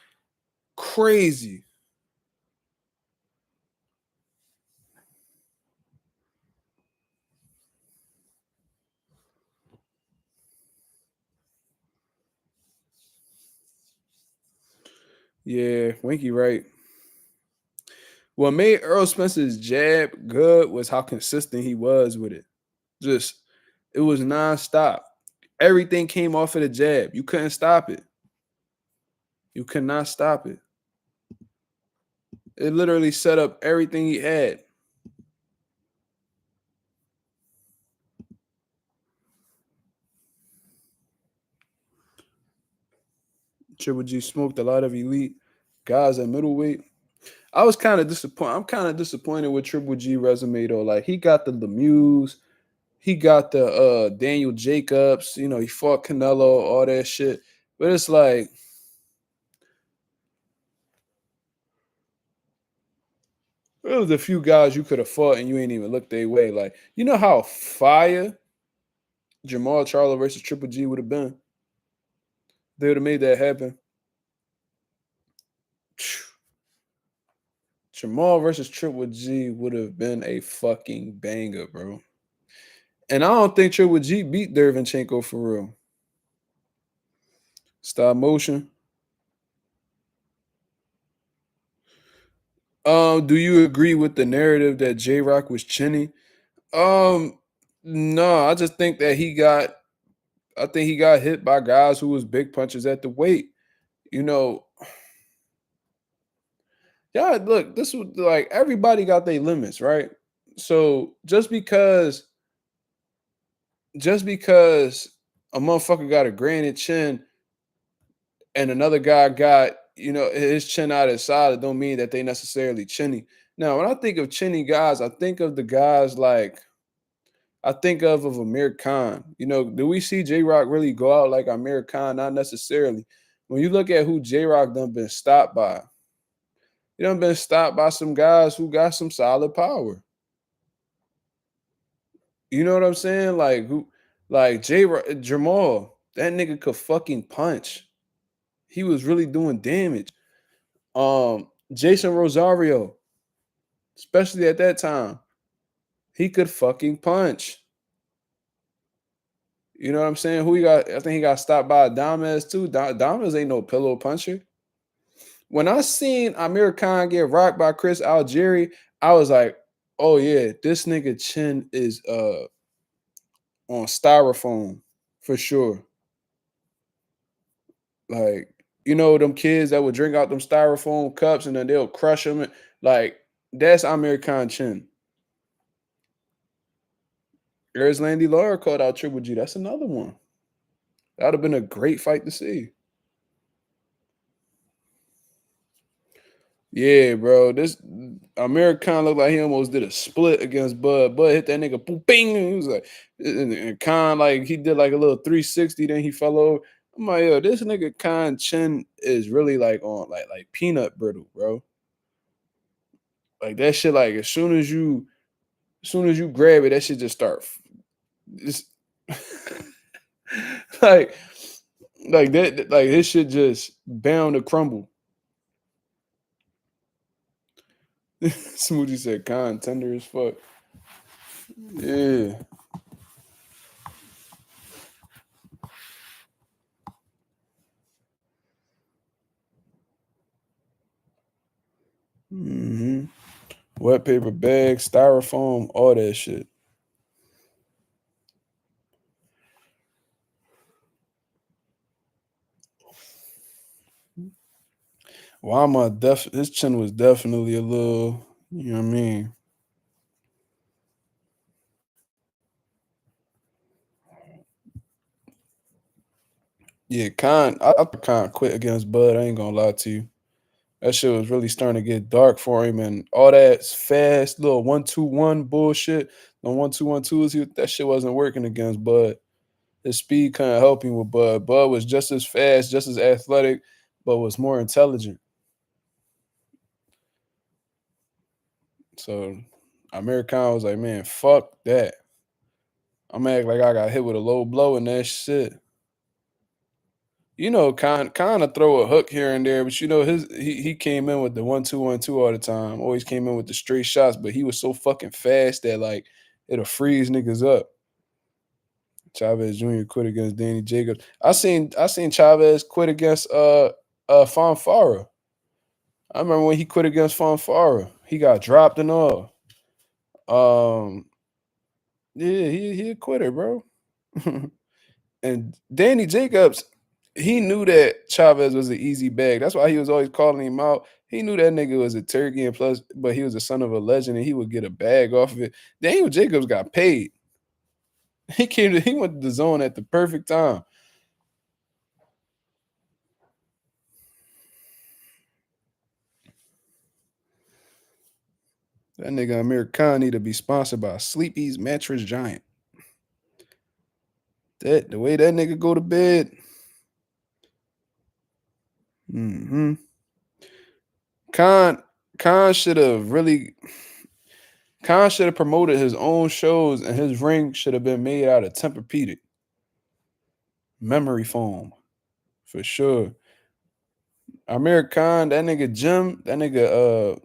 A: Crazy. Yeah, Winky right. What made Earl Spencer's jab good was how consistent he was with it. It was nonstop. Everything came off of the jab. You couldn't stop it. You could not stop it. It literally set up everything he had. Triple G smoked a lot of elite guys at middleweight. I was kind of disappointed. I'm kind of disappointed with Triple G resume though. Like he got the Lemieux, he got the Daniel Jacobs. He fought Canelo, all that shit. But it's like there was a few guys you could have fought and you ain't even looked their way. Like you know how fire Jamal Charlo versus Triple G would have been. They would have made that happen. Jamal versus Triple G would have been a fucking banger, bro. And I don't think Triple G beat Dervinchenko for real. Stop motion. Do you agree with the narrative that J-Rock was chinny? No, I just think that he got I think he got hit by guys who was big punchers at the weight. You know, yeah, look, this was like everybody got their limits, right? So just because a motherfucker got a granite chin and another guy got, his chin out his side, it don't mean that they necessarily chinny. Now, when I think of chinny guys, I think of the guys like I think of Amir Khan. Do we see J Rock really go out like Amir Khan? Not necessarily. When you look at who J Rock done been stopped by, he done been stopped by some guys who got some solid power. You know what I'm saying? Like Jamal, that nigga could fucking punch. He was really doing damage. Jason Rosario, especially at that time, he could fucking punch. You know what I'm saying? Who he got? I think he got stopped by Adames too. Adames ain't no pillow puncher. When I seen Amir Khan get rocked by Chris Algieri, I was like, oh yeah, this nigga chin is on styrofoam for sure. Like, them kids that would drink out them styrofoam cups and then they'll crush them. Like, that's Amir Khan chin. There's Landy Lara called out Triple G. That's another one. That would have been a great fight to see. Yeah, bro. This Amir Khan looked like he almost did a split against Bud. Bud hit that nigga, boom, bing. And he was like, and Khan, like, he did like a little 360, then he fell over. I'm like, yo, this nigga Khan chin is really like on like peanut brittle, bro. Like that shit, like as soon as you grab it, that shit just start. It's like that, like his shit just bound to crumble. Smoothie said, "Con tender as fuck." Yeah. Mm-hmm. Wet paper bag, styrofoam, all that shit. Wama his chin was definitely a little, you know what I mean? Yeah, I Khan quit against Bud. I ain't gonna lie to you. That shit was really starting to get dark for him, and all that fast little 1-2-1 bullshit. The 1-2-1-2s, that shit wasn't working against Bud. His speed couldn't help him with Bud. Bud was just as fast, just as athletic, but was more intelligent. So Amir Khan was like, man, fuck that. I'm acting like I got hit with a low blow and that shit. Kind of throw a hook here and there, but he came in with the 1-2-1-2 all the time. Always came in with the straight shots, but he was so fucking fast that like it'll freeze niggas up. Chavez Jr. quit against Danny Jacobs. I seen Chavez quit against Fonfara. I remember when he quit against Fonfara. He got dropped and all. Yeah, he a quitter, bro. And Danny Jacobs, he knew that Chavez was an easy bag. That's why he was always calling him out. He knew that nigga was a turkey, and plus, but he was a son of a legend, and he would get a bag off of it. Daniel Jacobs got paid. He went to the zone at the perfect time. That nigga Amir Khan need to be sponsored by Sleepy's Mattress Giant. The way that nigga go to bed. Mm-hmm. Khan should have promoted his own shows, and his ring should have been made out of Tempur-Pedic memory foam for sure. Amir Khan, that nigga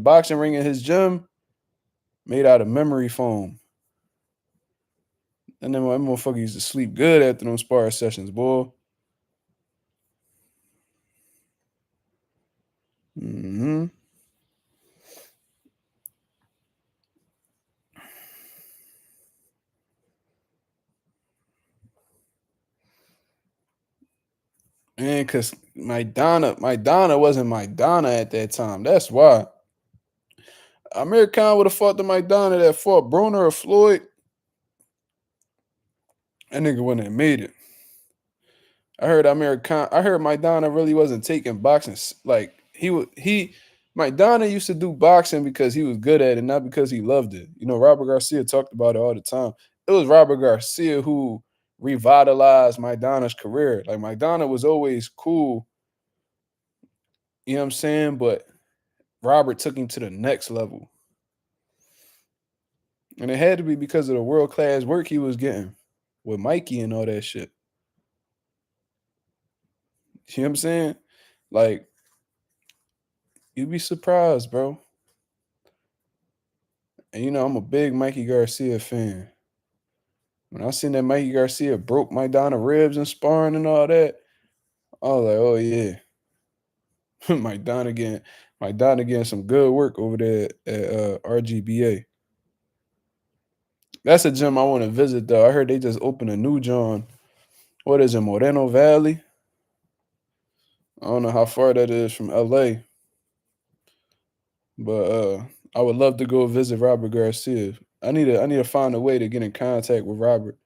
A: boxing ring in his gym made out of memory foam. And then that motherfucker used to sleep good after those sparring sessions, boy. Mm-hmm. Man, because my Donna wasn't my Donna at that time. That's why. Amir Khan would have fought the Maidana that fought Broner or Floyd. That nigga wouldn't have made it. I heard Maidana really wasn't taking boxing. Like Maidana used to do boxing because he was good at it, not because he loved it. You know, Robert Garcia talked about it all the time. It was Robert Garcia who revitalized Maidana's career. Like Maidana was always cool, you know what I'm saying? But Robert took him to the next level. And it had to be because of the world class work he was getting with Mikey and all that shit. You know what I'm saying? Like, you'd be surprised, bro. And you know, I'm a big Mikey Garcia fan. When I seen that Mikey Garcia broke Maidana ribs and sparring and all that, I was like, oh yeah. Maidana getting some good work over there at RGBA. That's a gym I want to visit though. I heard they just opened a new John. What is it, Moreno Valley? I don't know how far that is from LA. But I would love to go visit Robert Garcia. I need to find a way to get in contact with Robert.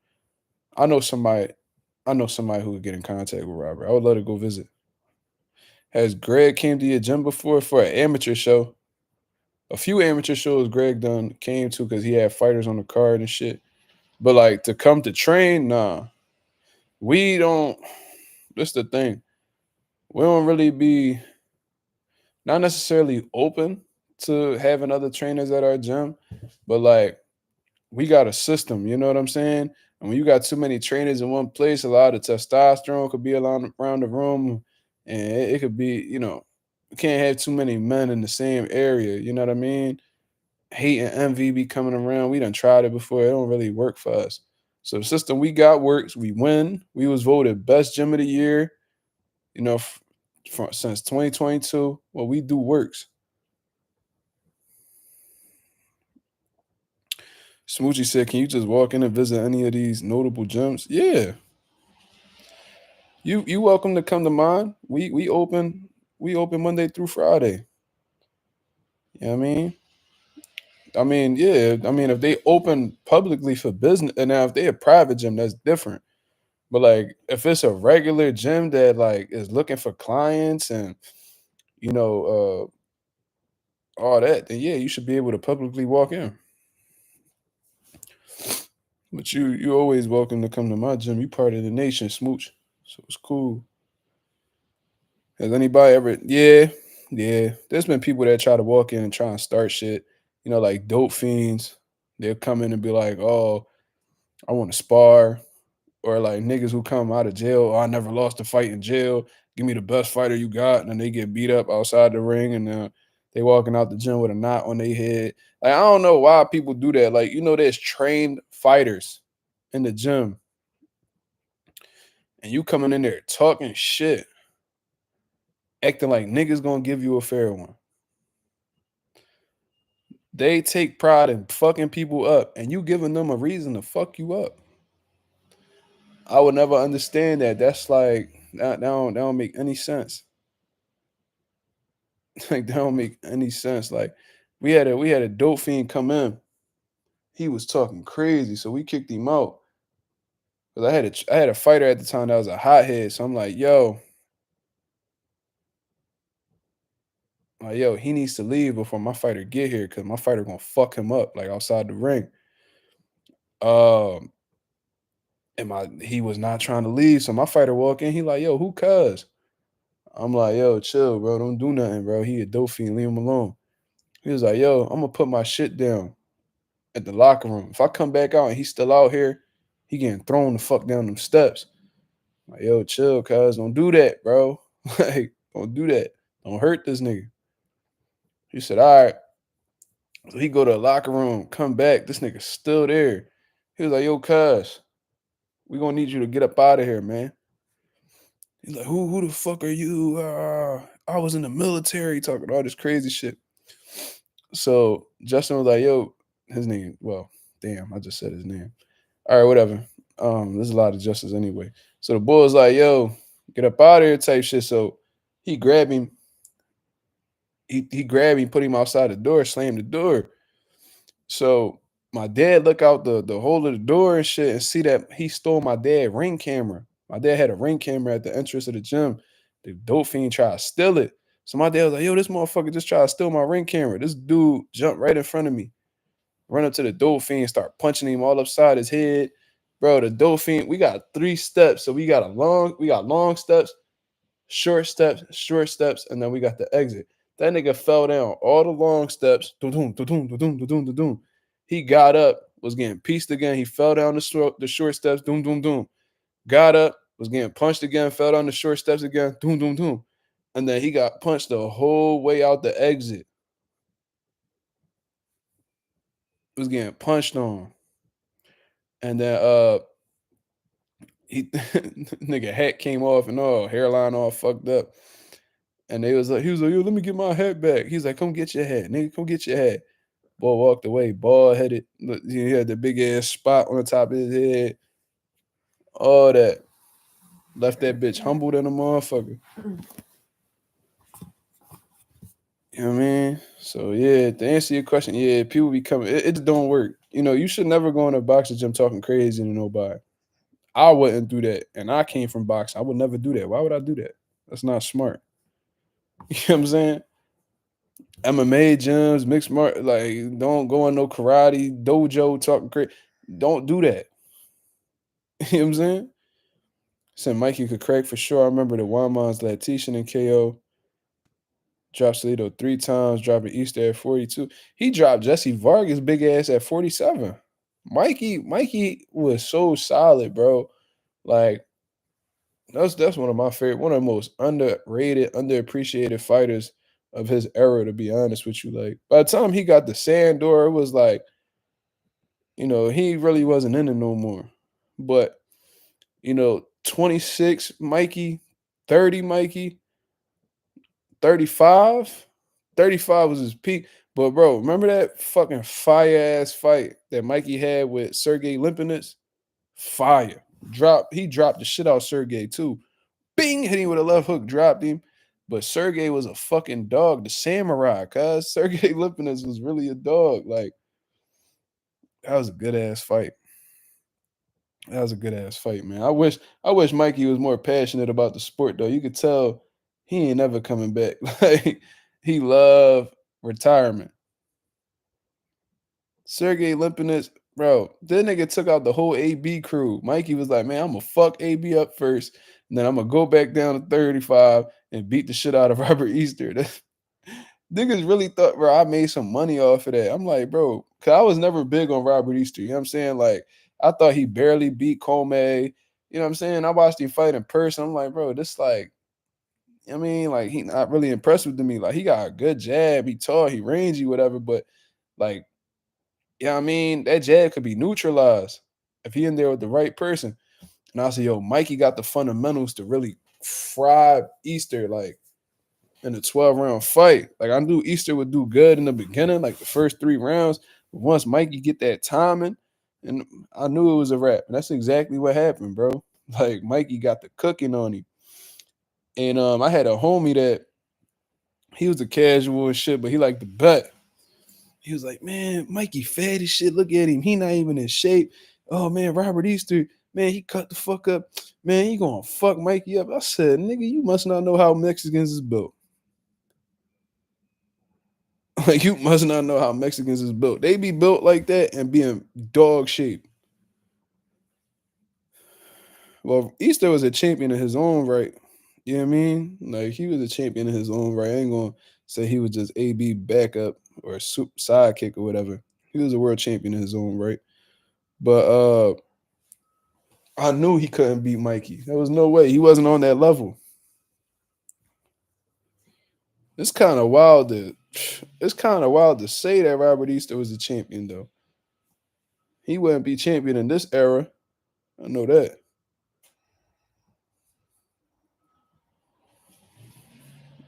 A: I know somebody who would get in contact with Robert. I would love to go visit. Has Greg came to your gym before for an amateur show? A few amateur shows Greg done came to because he had fighters on the card and shit. But like to come to train, nah. We don't. That's the thing. We don't really be not necessarily open to having other trainers at our gym, but like we got a system, you know what I'm saying? And when you got too many trainers in one place, a lot of testosterone could be around the room, and it could be, you know, you can't have too many men in the same area. You know what I mean? Hate and envy be coming around. We done tried it before. It don't really work for us. So the system we got works. We win. We was voted best gym of the year. You know, since 2022. What we do works. Smoochie said, "Can you just walk in and visit any of these notable gyms?" Yeah, you welcome to come to mine. We open Monday through Friday. You know what I mean? I mean, yeah. I mean, if they open publicly for business, and now if they a private gym, that's different. But like, if it's a regular gym that like is looking for clients and you know all that, then yeah, you should be able to publicly walk in. But you always welcome to come to my gym. You part of the nation, Smooch. So it's cool. Has anybody ever? Yeah, yeah. There's been people that try to walk in and try and start shit. You know, like dope fiends. They'll come in and be like, "Oh, I want to spar," or like niggas who come out of jail. Oh, I never lost a fight in jail. Give me the best fighter you got, and then they get beat up outside the ring, and they walking out the gym with a knot on their head. Like I don't know why people do that. Like you know, there's trained fighters in the gym, and you coming in there talking shit, acting like niggas gonna give you a fair one. They take pride in fucking people up, and you giving them a reason to fuck you up. I would never understand that. That's like that don't make any sense. Like that don't make any sense. Like we had a dope fiend come in. He was talking crazy, so we kicked him out. Cause I had a fighter at the time that was a hothead. So I'm like, yo, he needs to leave before my fighter get here, cause my fighter gonna fuck him up like outside the ring. Um, he was not trying to leave. So my fighter walk in, he like, yo, who cuz? I'm like, yo, chill, bro. Don't do nothing, bro. He a dope fiend, leave him alone. He was like, yo, I'm gonna put my shit down at the locker room. If I come back out and he's still out here, he getting thrown the fuck down them steps. Like, yo, chill, cuz. Don't do that, bro. Like, don't do that. Don't hurt this nigga. He said, all right. So he go to the locker room, come back. This nigga still there. He was like, yo, cuz, we gonna need you to get up out of here, man. He's like, who the fuck are you? I was in the military talking all this crazy shit. So Justin was like, yo, his name, well, damn, I just said his name. All right, whatever. There's a lot of Justice anyway. So the boy was like, yo, get up out of here type shit. So he grabbed him. He grabbed him, put him outside the door, slammed the door. So my dad look out the hole of the door and shit and see that he stole my dad ring camera. My dad had a ring camera at the entrance of the gym. The dope fiend tried to steal it. So my dad was like, yo, this motherfucker just tried to steal my ring camera. This dude jumped right in front of me. Run up to the dope fiend, start punching him all upside his head. Bro, the dope fiend, we got 3 steps. So we got long steps, short steps, and then we got the exit. That nigga fell down all the long steps. He got up, was getting pieced again. He fell down the short steps. Got up, was getting punched again, fell down the short steps again. And then he got punched the whole way out the exit. Was getting punched on. And then he nigga hat came off and all, hairline all fucked up. And he was like, yo, let me get my hat back. He's like, come get your hat, nigga, come get your hat. Boy walked away, bald headed. He had the big ass spot on the top of his head. All that. Left that bitch humbled in a motherfucker. You know what I mean? So yeah, to answer your question, yeah, people be coming. It just don't work. You know, you should never go in a boxing gym talking crazy to nobody. I wouldn't do that. And I came from boxing. I would never do that. Why would I do that? That's not smart. You know what I'm saying? MMA gyms, mixed martial, like don't go in no karate dojo talking crazy. Don't do that. You know what I'm saying? Said Mikey could crack for sure. I remember the Wamans Latition and KO. Dropped Salito 3 times, dropping Easter at 42. He dropped Jesse Vargas big ass at 47. Mikey was so solid, bro. Like that's one of my favorite, one of the most underrated, underappreciated fighters of his era, to be honest with you. Like by the time he got the Sandor, it was like, you know, he really wasn't in it no more. But, you know, 26 Mikey, 30 Mikey, 35. 35 was his peak. But bro, remember that fucking fire ass fight that Mikey had with Sergey Limpinets? Fire. He dropped the shit out of Sergey too. Bing, hit him with a left hook, dropped him. But Sergey was a fucking dog, the samurai, cuz Sergey Limpinets was really a dog. Like, that was a good ass fight. That was a good ass fight, man. I wish Mikey was more passionate about the sport though. You could tell he ain't never coming back. Like, he loved retirement. Sergey Limpinets, bro, that nigga took out the whole AB crew. Mikey was like, man, I'm gonna fuck AB up first, and then I'm gonna go back down to 35 and beat the shit out of Robert Easter. Niggas really thought, bro, I made some money off of that. I'm like, bro, cause I was never big on Robert Easter. You know what I'm saying? Like, I thought he barely beat Comey. You know what I'm saying? I watched him fight in person. I'm like, bro, this like, I mean, like, he not really impressive to me. Like, he got a good jab, he tall, he rangy, whatever, but like, yeah, I mean, that jab could be neutralized if he in there with the right person. And I said, yo, Mikey got the fundamentals to really fry Easter, like, in a 12-round fight. Like, I knew Easter would do good in the beginning, like the first 3 rounds. But once Mikey get that timing, and I knew it was a wrap. And that's exactly what happened, bro. Like, Mikey got the cooking on him. And I had a homie that he was a casual and shit, but he liked to bet. He was like, man, Mikey fat as shit. Look at him. He not even in shape. Oh, man, Robert Easter, man, he cut the fuck up. Man, he gonna fuck Mikey up. I said, nigga, you must not know how Mexicans is built. Like, you must not know how Mexicans is built. They be built like that and be in dog shape. Well, Easter was a champion in his own right. You know what I mean? Like, he was a champion in his own right. I ain't gonna say he was just AB backup or sidekick or whatever. He was a world champion in his own right. But I knew he couldn't beat Mikey. There was no way. He wasn't on that level. It's kind of wild to say that Robert Easter was a champion, though. He wouldn't be champion in this era. I know that.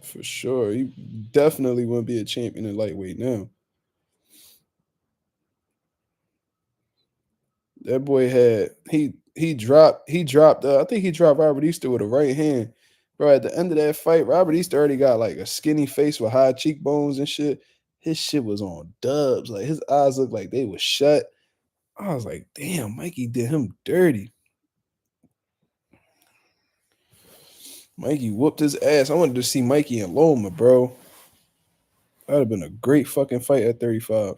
A: For sure. He definitely wouldn't be a champion in lightweight now. That boy had he dropped I think he dropped Robert Easter with a right hand. Bro, at the end of that fight, Robert Easter already got like a skinny face with high cheekbones and shit. His shit was on dubs. Like his eyes looked like they was shut. I was like, damn, Mikey did him dirty. Mikey whooped his ass. I wanted to see Mikey and Loma, bro. That'd have been a great fucking fight at 35.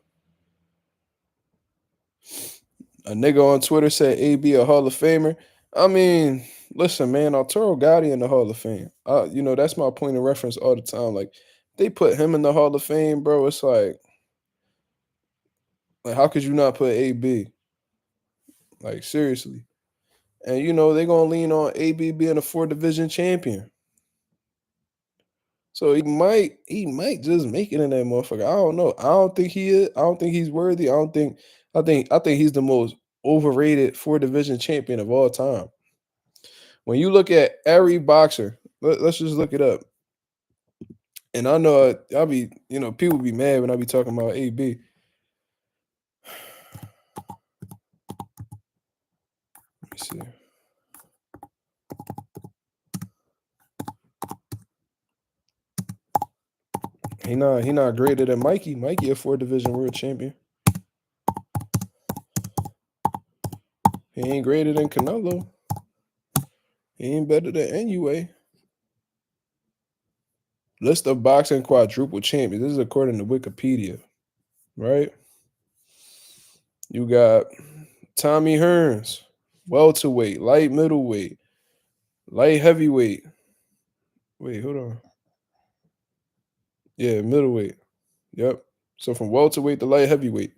A: A nigga on Twitter said AB a Hall of Famer. I mean, listen, man, Arturo Gotti in the Hall of Fame. You know, that's my point of reference all the time. Like, they put him in the Hall of Fame, bro. It's like how could you not put AB? Like, seriously. And you know, they're gonna lean on AB being a 4 division champion. So he might just make it in that motherfucker. I don't know. I don't think he is. I don't think he's worthy. I think he's the most overrated 4 division champion of all time. When you look at every boxer, let's just look it up. And I know I'll be, you know, people be mad when I be talking about AB. Let me see. He not greater than Mikey. Mikey a 4 division world champion. He ain't greater than Canelo. He ain't better than Inoue. List of boxing quadruple champions. This is according to Wikipedia, right? You got Tommy Hearns, welterweight, light middleweight, light heavyweight. Wait, hold on. Yeah, middleweight. Yep. So from welterweight to light heavyweight.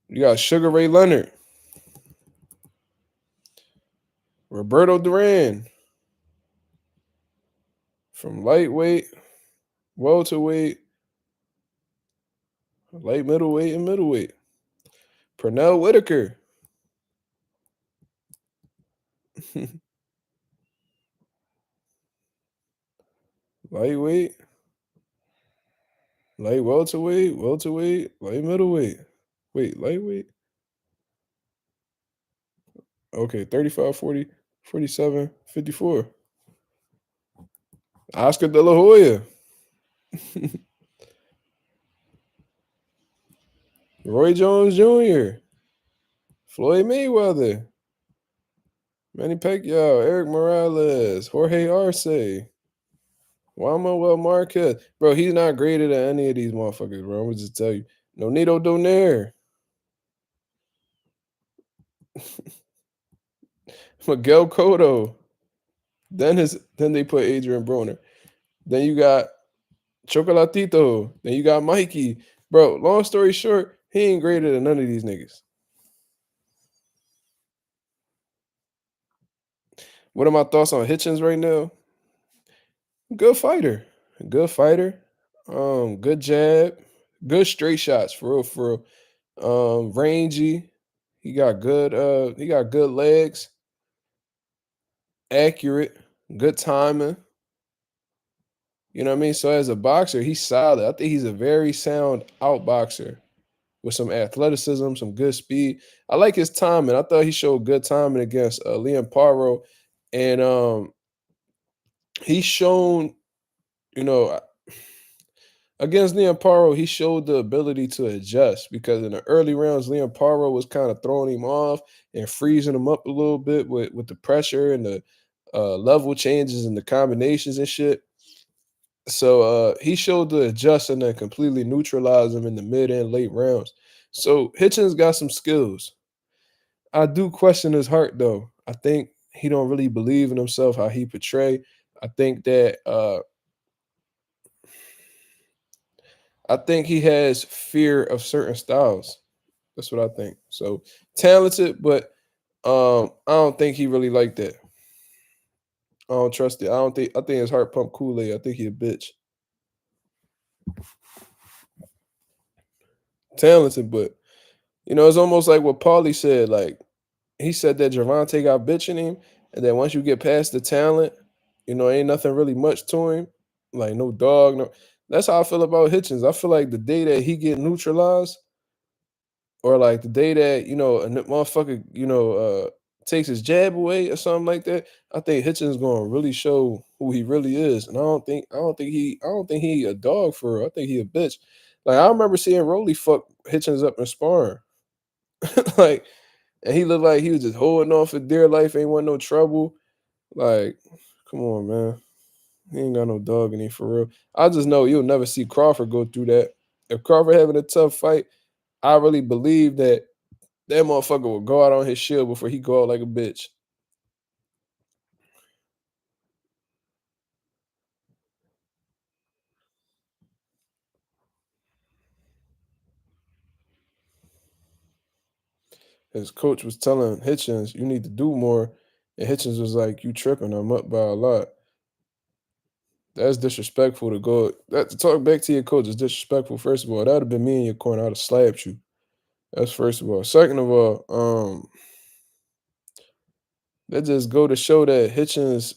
A: You got Sugar Ray Leonard, Roberto Duran. From lightweight, welterweight, light middleweight, and middleweight. Pernell Whitaker. Lightweight, light welterweight, light middleweight. Wait, lightweight? Okay, 35, 40, 47, 54. Oscar De La Hoya. Roy Jones Jr. Floyd Mayweather. Manny Pacquiao, Eric Morales, Jorge Arce, Juan Manuel Marquez. Bro, he's not greater than any of these motherfuckers, bro. I'm going to just tell you. Nonito Donaire. Miguel Cotto. Then they put Adrian Broner. Then you got Chocolatito. Then you got Mikey. Bro, long story short, he ain't greater than none of these niggas. What are my thoughts on Hitchens right now? Good fighter. Good fighter. Good jab. Good straight shots, for real. Rangy. He got good legs. Accurate. Good timing. You know what I mean? So as a boxer, he's solid. I think he's a very sound outboxer with some athleticism, some good speed. I like his timing. I thought he showed good timing against Liam Paro. And he's shown, you know, against Liam Paro, he showed the ability to adjust, because in the early rounds, Liam Paro was kind of throwing him off and freezing him up a little bit with the pressure and the level changes and the combinations and shit. So he showed the adjust and then completely neutralize him in the mid and late rounds. So Hitchens got some skills. I do question his heart, though. I think he don't really believe in himself how he portray. I think that he has fear of certain styles. That's what I think. So talented, but I don't think he really like that. I don't trust it. I think his heart pump Kool-Aid. I think he a bitch. Talented, but you know, it's almost like what Paulie said. Like, he said that Gervonta got bitch in him, and that once you get past the talent, you know, ain't nothing really much to him. Like, no dog, no. That's how I feel about Hitchens. I feel like the day that he get neutralized, or like the day that a motherfucker takes his jab away or something like that. I think Hitchens gonna really show who he really is, and I don't think he a dog for real. I think he a bitch. Like I remember seeing Rolly fuck Hitchens up in sparring, like, and he looked like he was just holding on for dear life, ain't want no trouble. Like, come on, man. He ain't got no dog in him for real. I just know you'll never see Crawford go through that. If Crawford having a tough fight, I really believe that motherfucker will go out on his shield before he go out like a bitch. His coach was telling Hitchens, "You need to do more," and Hitchens was like, "You tripping? I'm up by a lot." That's disrespectful to go. That to talk back to your coach is disrespectful. First of all, that'd have been me in your corner. I'd have slapped you. That's first of all. Second of all, that just go to show that Hitchens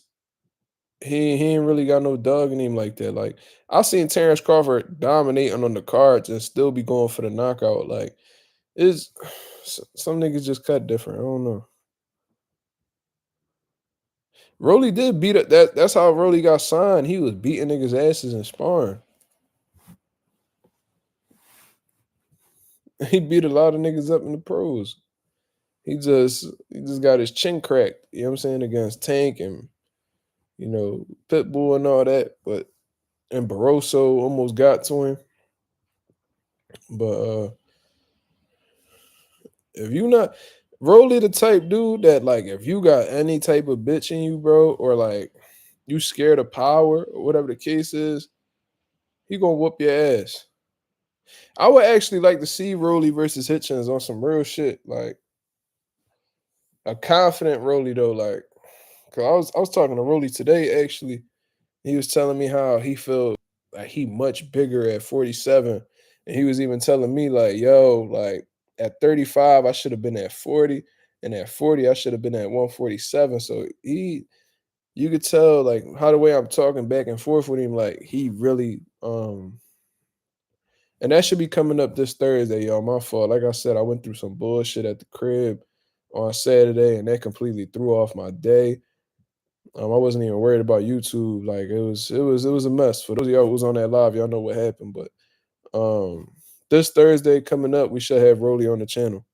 A: he ain't really got no dog in him like that. Like I seen Terrence Crawford dominating on the cards and still be going for the knockout. Like it's some niggas just cut different. I don't know. Rolly did beat up that's how Rolly got signed. He was beating niggas' asses and sparring. He beat a lot of niggas up in the pros. He just got his chin cracked, you know what I'm saying, against Tank and Pitbull and all that, but and Barroso almost got to him. But if you not Rolly the type dude that like if you got any type of bitch in you, bro, or like you scared of power or whatever the case is, he gonna whoop your ass. I would actually like to see Rolly versus Hitchens on some real shit, like a confident Rolly though, like cause I was talking to Rolly today actually. He was telling me how he felt like he much bigger at 47. And he was even telling me like, yo, like at 35, I should have been at 40. And at 40, I should have been at 147. So you could tell like how the way I'm talking back and forth with him, like he really and that should be coming up this Thursday, y'all. My fault. Like I said, I went through some bullshit at the crib on Saturday, and that completely threw off my day. I wasn't even worried about YouTube. Like it was a mess. For those of y'all who was on that live, y'all know what happened. But this Thursday coming up, we should have Rolly on the channel.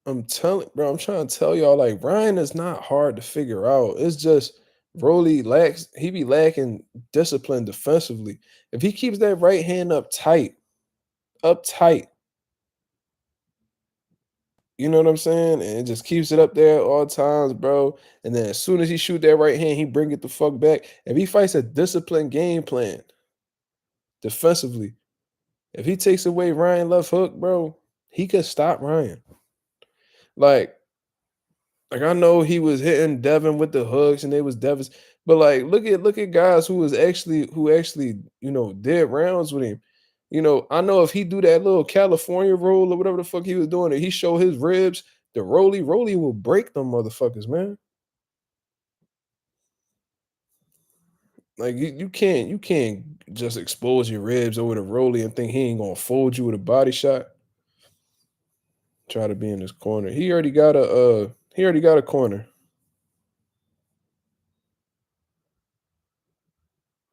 A: I'm trying to tell y'all, like Ryan is not hard to figure out. It's just Rolly lacks, he be lacking discipline defensively. If he keeps that right hand up tight, you know what I'm saying? And just keeps it up there at all times, bro. And then as soon as he shoot that right hand, he bring it the fuck back. If he fights a disciplined game plan defensively, if he takes away Ryan left hook, bro, he could stop Ryan. Like, like I know he was hitting Devin with the hooks and they was Devin's, but like look at guys who actually did rounds with him. I know if he do that little California roll or whatever the fuck he was doing, and he show his ribs, the Rolly will break them motherfuckers, man. Like you can't just expose your ribs over the Rolly and think he ain't gonna fold you with a body shot. Try to be in his corner. He already got a corner.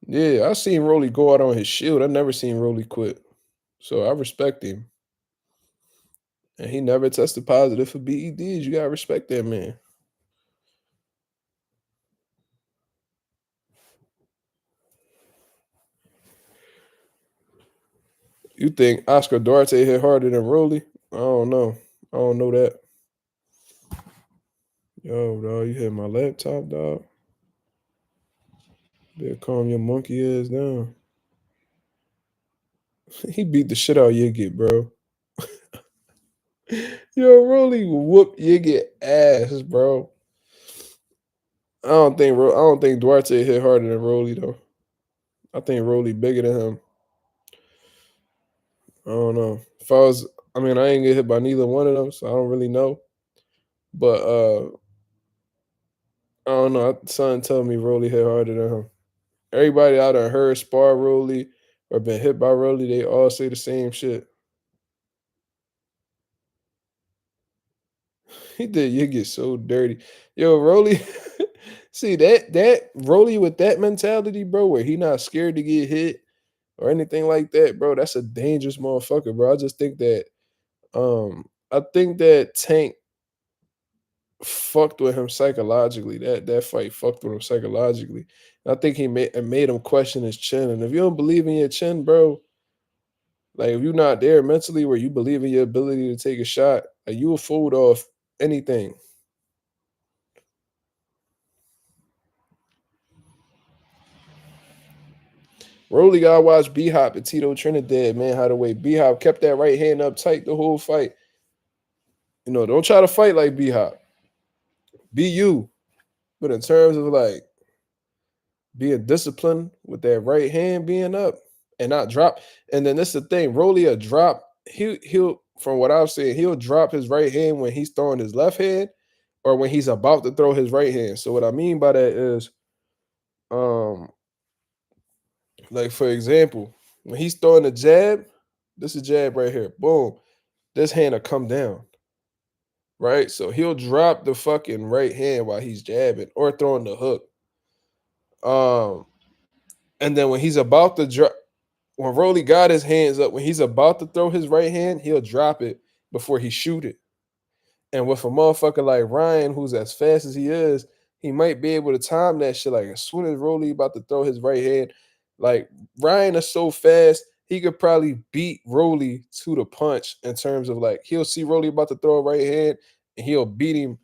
A: Yeah, I seen Rolly go out on his shield. I never seen Rolly quit. So I respect him. And he never tested positive for BEDs. You gotta respect that man. You think Oscar Duarte hit harder than Rolly? I don't know. I don't know that. Yo, dog, you hit my laptop, dog. Better calm your monkey ass down. He beat the shit out of Yigit, bro. Yo, Rolly will whoop Yigit ass, bro. I don't think Duarte hit harder than Rolly though. I think Rolly bigger than him. I don't know. I ain't get hit by neither one of them, so I don't really know. But I don't know. Son told me Rolly hit harder than him. Everybody out there heard spar Rolly. or been hit by Rolly, they all say the same shit. He did. You get so dirty, yo, Rolly. See that Rolly with that mentality, bro, where he not scared to get hit or anything like that, bro. That's a dangerous motherfucker, bro. I just think that, I think that Tank fucked with him psychologically. That fight fucked with him psychologically. And I think it made him question his chin. And if you don't believe in your chin, bro, like if you're not there mentally where you believe in your ability to take a shot, like you will fold off anything. Rolly gotta watch B Hop and Tito Trinidad, man. How the way B Hop kept that right hand up tight the whole fight. You know, don't try to fight like B Hop. Be you. But in terms of like being disciplined with that right hand being up and not drop. And then that's the thing, Rolly a drop. He'll from what I've seen, he'll drop his right hand when he's throwing his left hand or when he's about to throw his right hand. So what I mean by that is, like for example, when he's throwing a jab, this is jab right here. Boom. This hand will come down. Right? So he'll drop the fucking right hand while he's jabbing or throwing the hook. And then when he's about to drop, when Rolly got his hands up, when he's about to throw his right hand, he'll drop it before he shoot it. And with a motherfucker like Ryan, who's as fast as he is, he might be able to time that shit. Like as soon as Rolly about to throw his right hand, like Ryan is so fast, he could probably beat Rolly to the punch in terms of like he'll see Rolly about to throw a right hand and he'll beat him.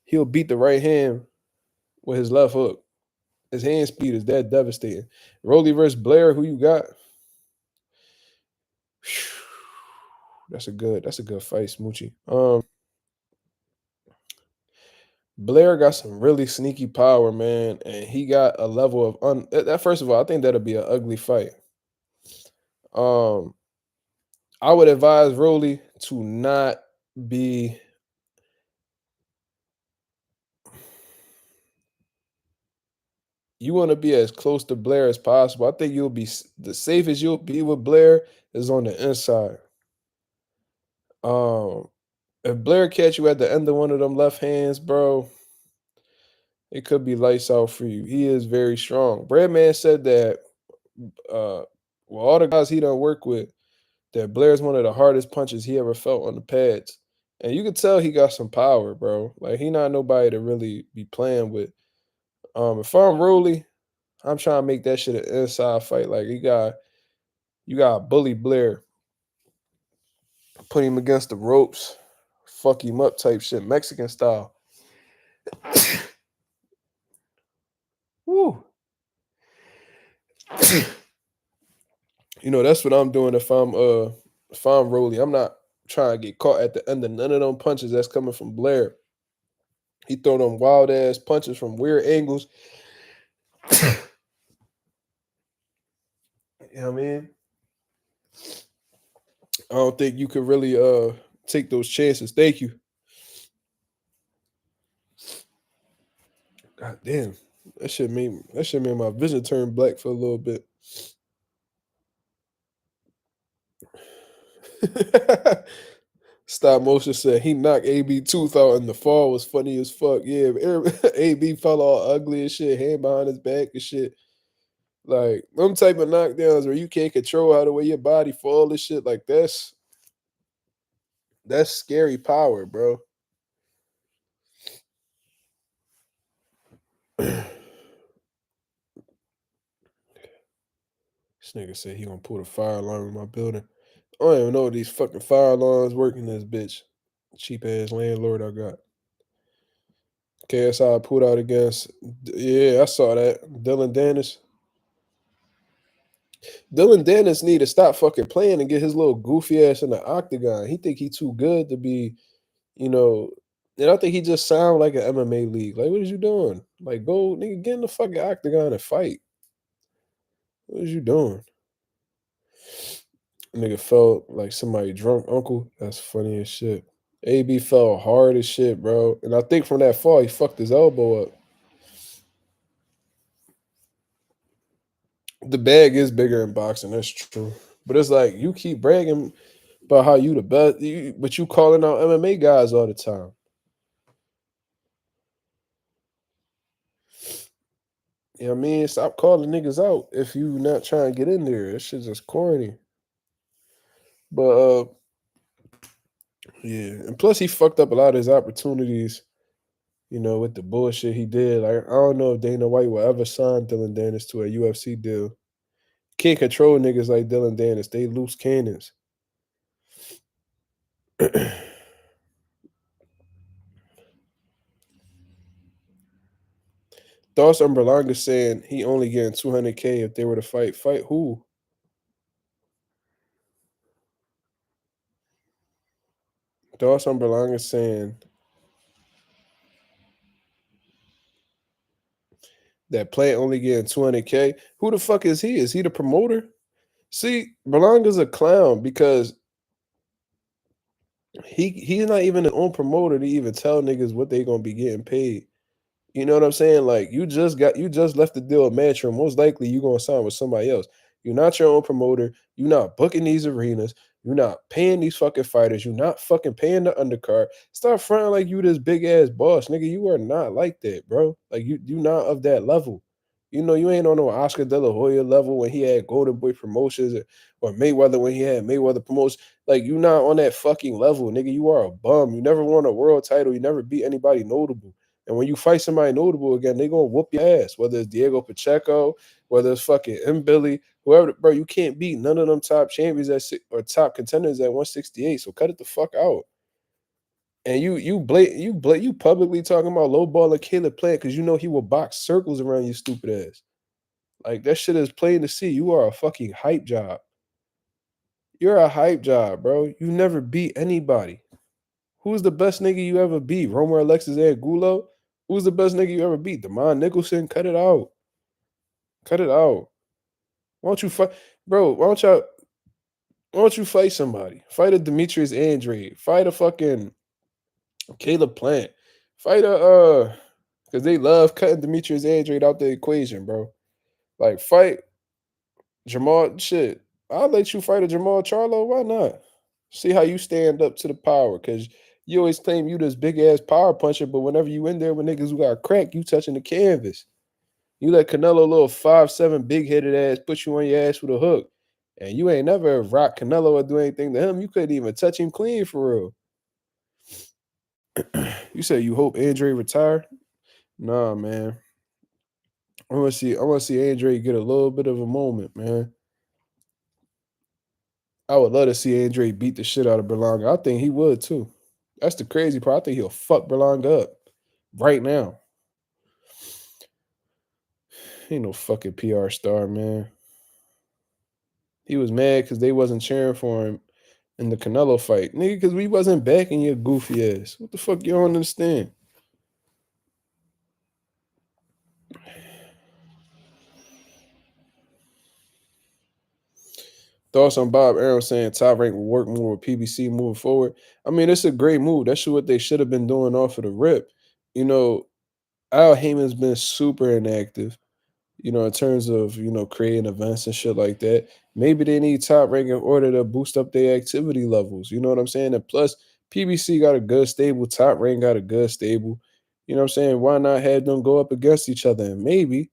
A: He'll beat the right hand with his left hook. His hand speed is that devastating. Rolly versus Blair, who you got? That's a good fight, Smoochie. Blair got some really sneaky power, man, and he got a level of that. First of all, I think that'll be an ugly fight. I would advise Rolly to not be. You want to be as close to Blair as possible. I think you'll be the safest you'll be with Blair is on the inside. If Blair catch you at the end of one of them left hands, bro, it could be lights out for you. He is very strong. Breadman said that well, all the guys he done work with, that Blair's one of the hardest punches he ever felt on the pads. And you could tell he got some power, bro. Like he not nobody to really be playing with. If I'm Rolly, I'm trying to make that shit an inside fight. Like you got bully Blair, put him against the ropes, fuck him up type shit, Mexican style. Woo. You know, that's what I'm doing if I'm Rolly. I'm not trying to get caught at the end of none of them punches that's coming from Blair. He throw them wild ass punches from weird angles. You know what I mean? I don't think you could really take those chances. Thank you. God damn. That shit made my vision turn black for a little bit. Stop motion said he knocked AB tooth out and the fall was funny as fuck. Yeah, AB fell all ugly and shit, hand behind his back and shit. Like them type of knockdowns where you can't control how the way your body fall and shit. Like that's scary power, bro. This nigga said he gonna pull the fire alarm in my building. I don't even know if these fucking fire alarms work in this bitch. Cheap ass landlord I got. KSI pulled out against. Yeah, I saw that. Dylan Dennis. Dylan Dennis need to stop fucking playing and get his little goofy ass in the octagon. He think he too good to be, you know. And I think he just sound like an MMA league. Like, what is you doing? Like, go nigga, get in the fucking octagon and fight. What is you doing? Nigga felt like somebody drunk uncle. That's funny as shit. AB fell hard as shit, bro. And I think from that fall, he fucked his elbow up. The bag is bigger in boxing. That's true. But it's like you keep bragging about how you the best, but you calling out MMA guys all the time. You know what I mean? Stop calling niggas out if you not trying to get in there. That shit's just corny. But yeah, and plus he fucked up a lot of his opportunities. With the bullshit he did. Like I don't know if Dana White will ever sign Dylan Dennis to a UFC deal. Can't control niggas like Dylan Dennis. They loose cannons. Thoughts on Berlanga saying he only getting 200K if they were to fight. Fight who? Thoughts on Berlanga saying that Plant only getting 200K. Who the fuck is he? Is he the promoter? See, Berlanga's a clown because he's not even his own promoter to even tell niggas what they gonna be getting paid. You know what I'm saying? Like you just left the deal with Matchroom. Most likely you gonna sign with somebody else. You're not your own promoter. You're not booking these arenas. You're not paying these fucking fighters. You're not fucking paying the undercard. Stop fronting like you this big ass boss, nigga. You are not like that, bro. Like you not of that level. You ain't on no Oscar De La Hoya level when he had Golden Boy Promotions or Mayweather when he had Mayweather Promotions. Like you not on that fucking level, nigga. You are a bum. You never won a world title. You never beat anybody notable. And when you fight somebody notable again, they gonna whoop your ass. Whether it's Diego Pacheco, whether it's fucking M. Billy, whoever, bro, you can't beat none of them top champions or top contenders at 168. So cut it the fuck out. And you publicly talking about lowballing Caleb Plant because you know he will box circles around you stupid ass. Like that shit is plain to see. You are a fucking hype job. You're a hype job, bro. You never beat anybody. Who's the best nigga you ever beat? Romer Alexis Angulo? Who's the best nigga you ever beat? Damon Nicholson? Cut it out. Cut it out. Why don't you fight, bro? Why don't you fight somebody? Fight a Demetrius Andrade. Fight a fucking Caleb Plant. Fight a because they love cutting Demetrius Andrade out the equation, bro. Like fight Jamal. Shit, I'll let you fight a Jamal Charlo. Why not? See how you stand up to the power, because you always claim you this big ass power puncher, but whenever you in there with niggas who got crack, you touching the canvas. You let Canelo little 5'7" big headed ass put you on your ass with a hook. And you ain't never rock Canelo or do anything to him. You couldn't even touch him clean for real. You said you hope Andre retire? Nah, man. I want to see Andre get a little bit of a moment, man. I would love to see Andre beat the shit out of Berlanga. I think he would too. That's the crazy part. I think he'll fuck Berlanga up right now. He ain't no fucking PR star, man. He was mad because they wasn't cheering for him in the Canelo fight. Nigga, because we wasn't backing your goofy ass. What the fuck you don't understand? Thoughts on Bob Arum saying Top Rank will work more with PBC moving forward? I mean, it's a great move. That's what they should have been doing off of the rip. Al Heyman's been super inactive, in terms of, creating events and shit like that. Maybe they need Top Rank in order to boost up their activity levels. You know what I'm saying? And plus, PBC got a good stable. Top Rank got a good stable. You know what I'm saying? Why not have them go up against each other? And maybe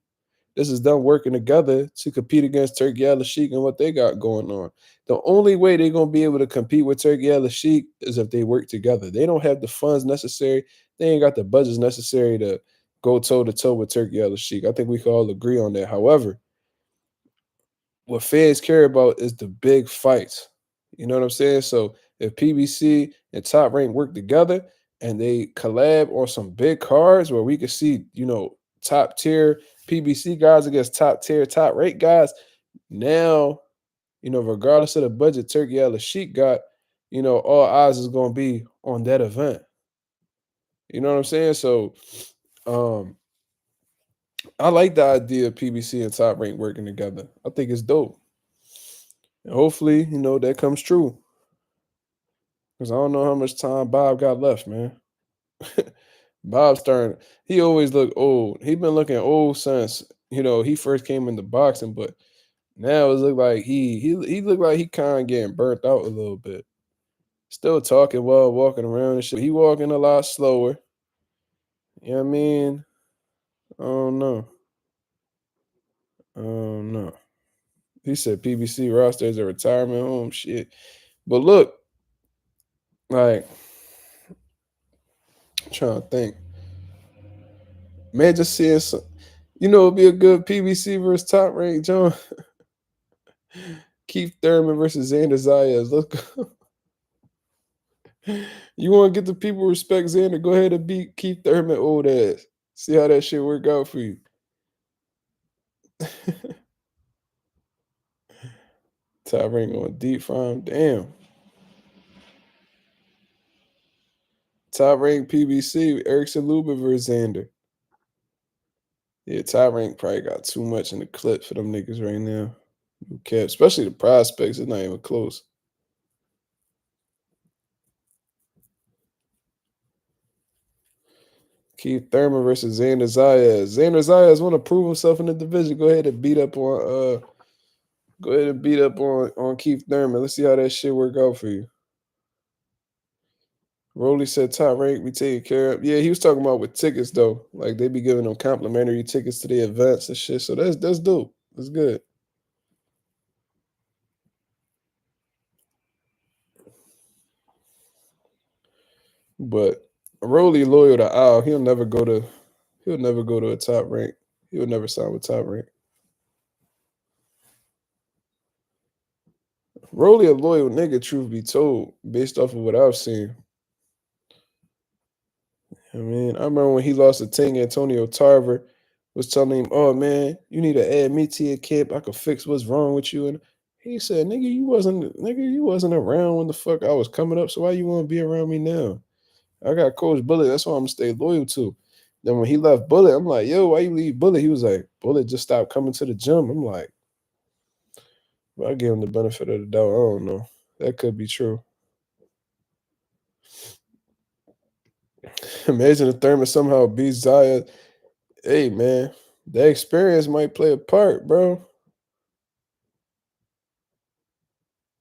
A: this is them working together to compete against Turkey Al-Sheikh and what they got going on. The only way they're going to be able to compete with Turkey Al-Sheikh is if they work together. They don't have the funds necessary. They ain't got the budgets necessary to go toe-to-toe with Turkey Al-Sheikh. I think we can all agree on that. However, what fans care about is the big fights. You know what I'm saying? So if PBC and Top Rank work together and they collab on some big cards where we can see, top tier PBC guys against top tier, top rank guys, now, regardless of the budget Turkey Al-Sheikh got, all eyes is going to be on that event. You know what I'm saying? So, I like the idea of PBC and Top Rank working together. I think it's dope. And hopefully, that comes true. Because I don't know how much time Bob got left, man. Bob Stern, he always looked old. He been looking old since, he first came into boxing, but Now it look like he looked like he kind of getting burnt out a little bit. Still talking well, walking around and shit. He walking a lot slower. You know what I mean? I don't know. I don't know. He said PBC roster is a retirement home. Shit. But look, like, I'm trying to think. Man, just seeing some, it'd be a good PBC versus top rank, John. Keith Thurman versus Xander Zayas. Let's go. You want to get the people respect Xander? Go ahead and beat Keith Thurman old ass. See how that shit work out for you. Top rank on deep farm. Damn. Top rank PBC. Erickson Lubin versus Xander. Yeah, top rank probably got too much in the clip for them niggas right now. Okay, especially the prospects. It's not even close. Keith Thurman versus Xander Zayas. Xander Zayas want to prove himself in the division. Go ahead and beat up on Keith Thurman. Let's see how that shit work out for you. Rolly said top rank be taken care of. Yeah, he was talking about with tickets though. Like they be giving them complimentary tickets to the events and shit. So that's dope. That's good. But Rolly loyal to Al. He'll never go to a top rank. He'll never sign with top rank. Rolly a loyal nigga, truth be told, based off of what I've seen. I mean, I remember when he lost to Ting, Antonio Tarver was telling him, "Oh man, you need to add me to your camp. I could fix what's wrong with you." And he said, "Nigga, you wasn't around when the fuck I was coming up. So why you want to be around me now? I got Coach Bullet. That's why I'm gonna stay loyal to." Then when he left Bullet, I'm like, "Yo, why you leave Bullet?" He was like, "Bullet just stopped coming to the gym." I'm like, well, I gave him the benefit of the doubt. I don't know. That could be true. Imagine if Thurman somehow beats Zaya. Hey man, that experience might play a part, bro.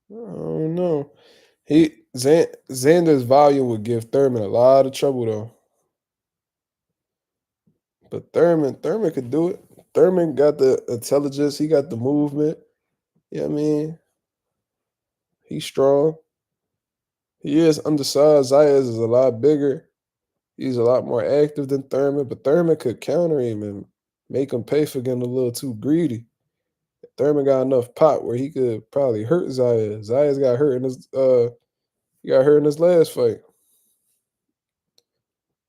A: I don't know. Xander's volume would give Thurman a lot of trouble though. But Thurman could do it. Thurman got the intelligence. He got the movement. You know what I mean? He's strong. He is undersized. Zayas is a lot bigger. He's a lot more active than Thurman, but Thurman could counter him and make him pay for getting a little too greedy. Thurman got enough pop where he could probably hurt Zayas. Zayas got hurt in his last fight.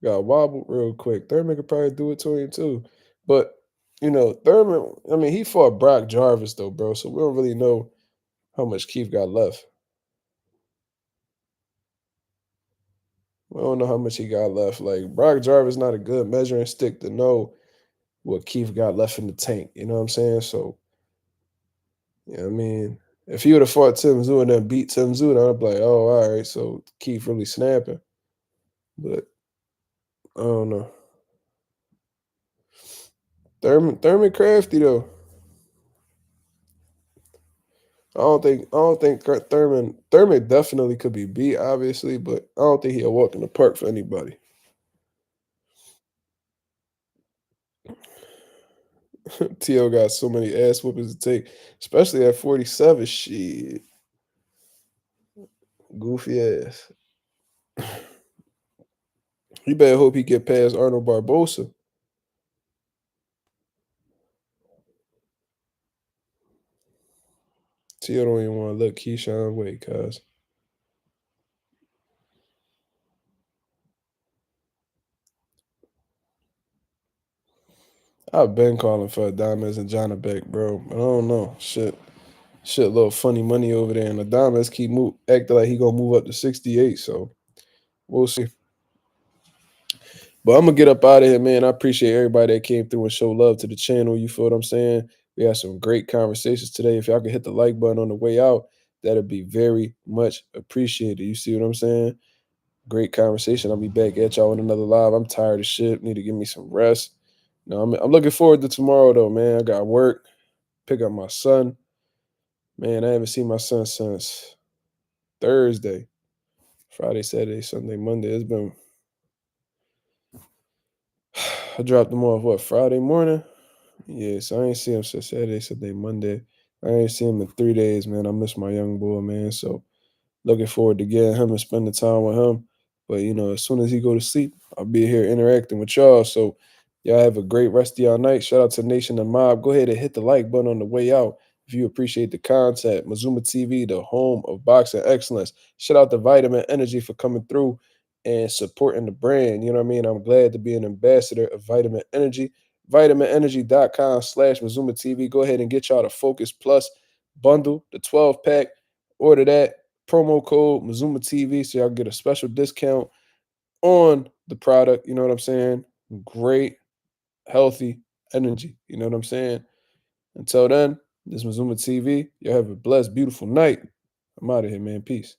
A: Got wobbled real quick. Thurman could probably do it to him too. But Thurman, I mean, he fought Brock Jarvis though, bro. So we don't really know how much Keith got left. We don't know how much he got left. Like Brock Jarvis not a good measuring stick to know what Keith got left in the tank. You know what I'm saying? So, I mean, if he would have fought Tim Tszyu and then beat Tim Tszyu, I'd be like, oh, all right, so Keith really snapping. But I don't know. Thurman crafty though. I don't think Thurman definitely could be beat, obviously, but I don't think he'll walk in the park for anybody. T.O. got so many ass whoopings to take, especially at 47. Shit. Goofy ass. You better hope he get past Arnold Barbosa. T.O. don't even want to look Keyshawn way, cuz. I've been calling for Adames and Johnny Beck, bro. I don't know. Shit, a little funny money over there. And Adames keep acting like he gonna move up to 68. So we'll see. But I'm gonna get up out of here, man. I appreciate everybody that came through and show love to the channel. You feel what I'm saying? We had some great conversations today. If y'all can hit the like button on the way out, that'd be very much appreciated. You see what I'm saying? Great conversation. I'll be back at y'all with another live. I'm tired of shit. Need to give me some rest. No, I'm looking forward to tomorrow though, man. I got work, pick up my son. Man, I haven't seen my son since Thursday. Friday, Saturday, Sunday, Monday. It's been I dropped him off what, Friday morning? Yeah, so I ain't see him since Saturday, Sunday, Monday. I ain't seen him in 3 days, man. I miss my young boy, man. So looking forward to getting him and spending time with him. But as soon as he go to sleep, I'll be here interacting with y'all. So y'all have a great rest of y'all night. Shout out to Nation and Mob. Go ahead and hit the like button on the way out if you appreciate the content. Mazuma TV, the home of boxing excellence. Shout out to Vitamin Energy for coming through and supporting the brand. You know what I mean? I'm glad to be an ambassador of Vitamin Energy. VitaminEnergy.com/Mazuma TV. Go ahead and get y'all the Focus Plus bundle, the 12-pack. Order that. Promo code Mazuma TV so y'all get a special discount on the product. You know what I'm saying? Great, healthy energy. You know what I'm saying? Until then, this is Mazuma TV. Y'all have a blessed, beautiful night. I'm out of here, man. Peace.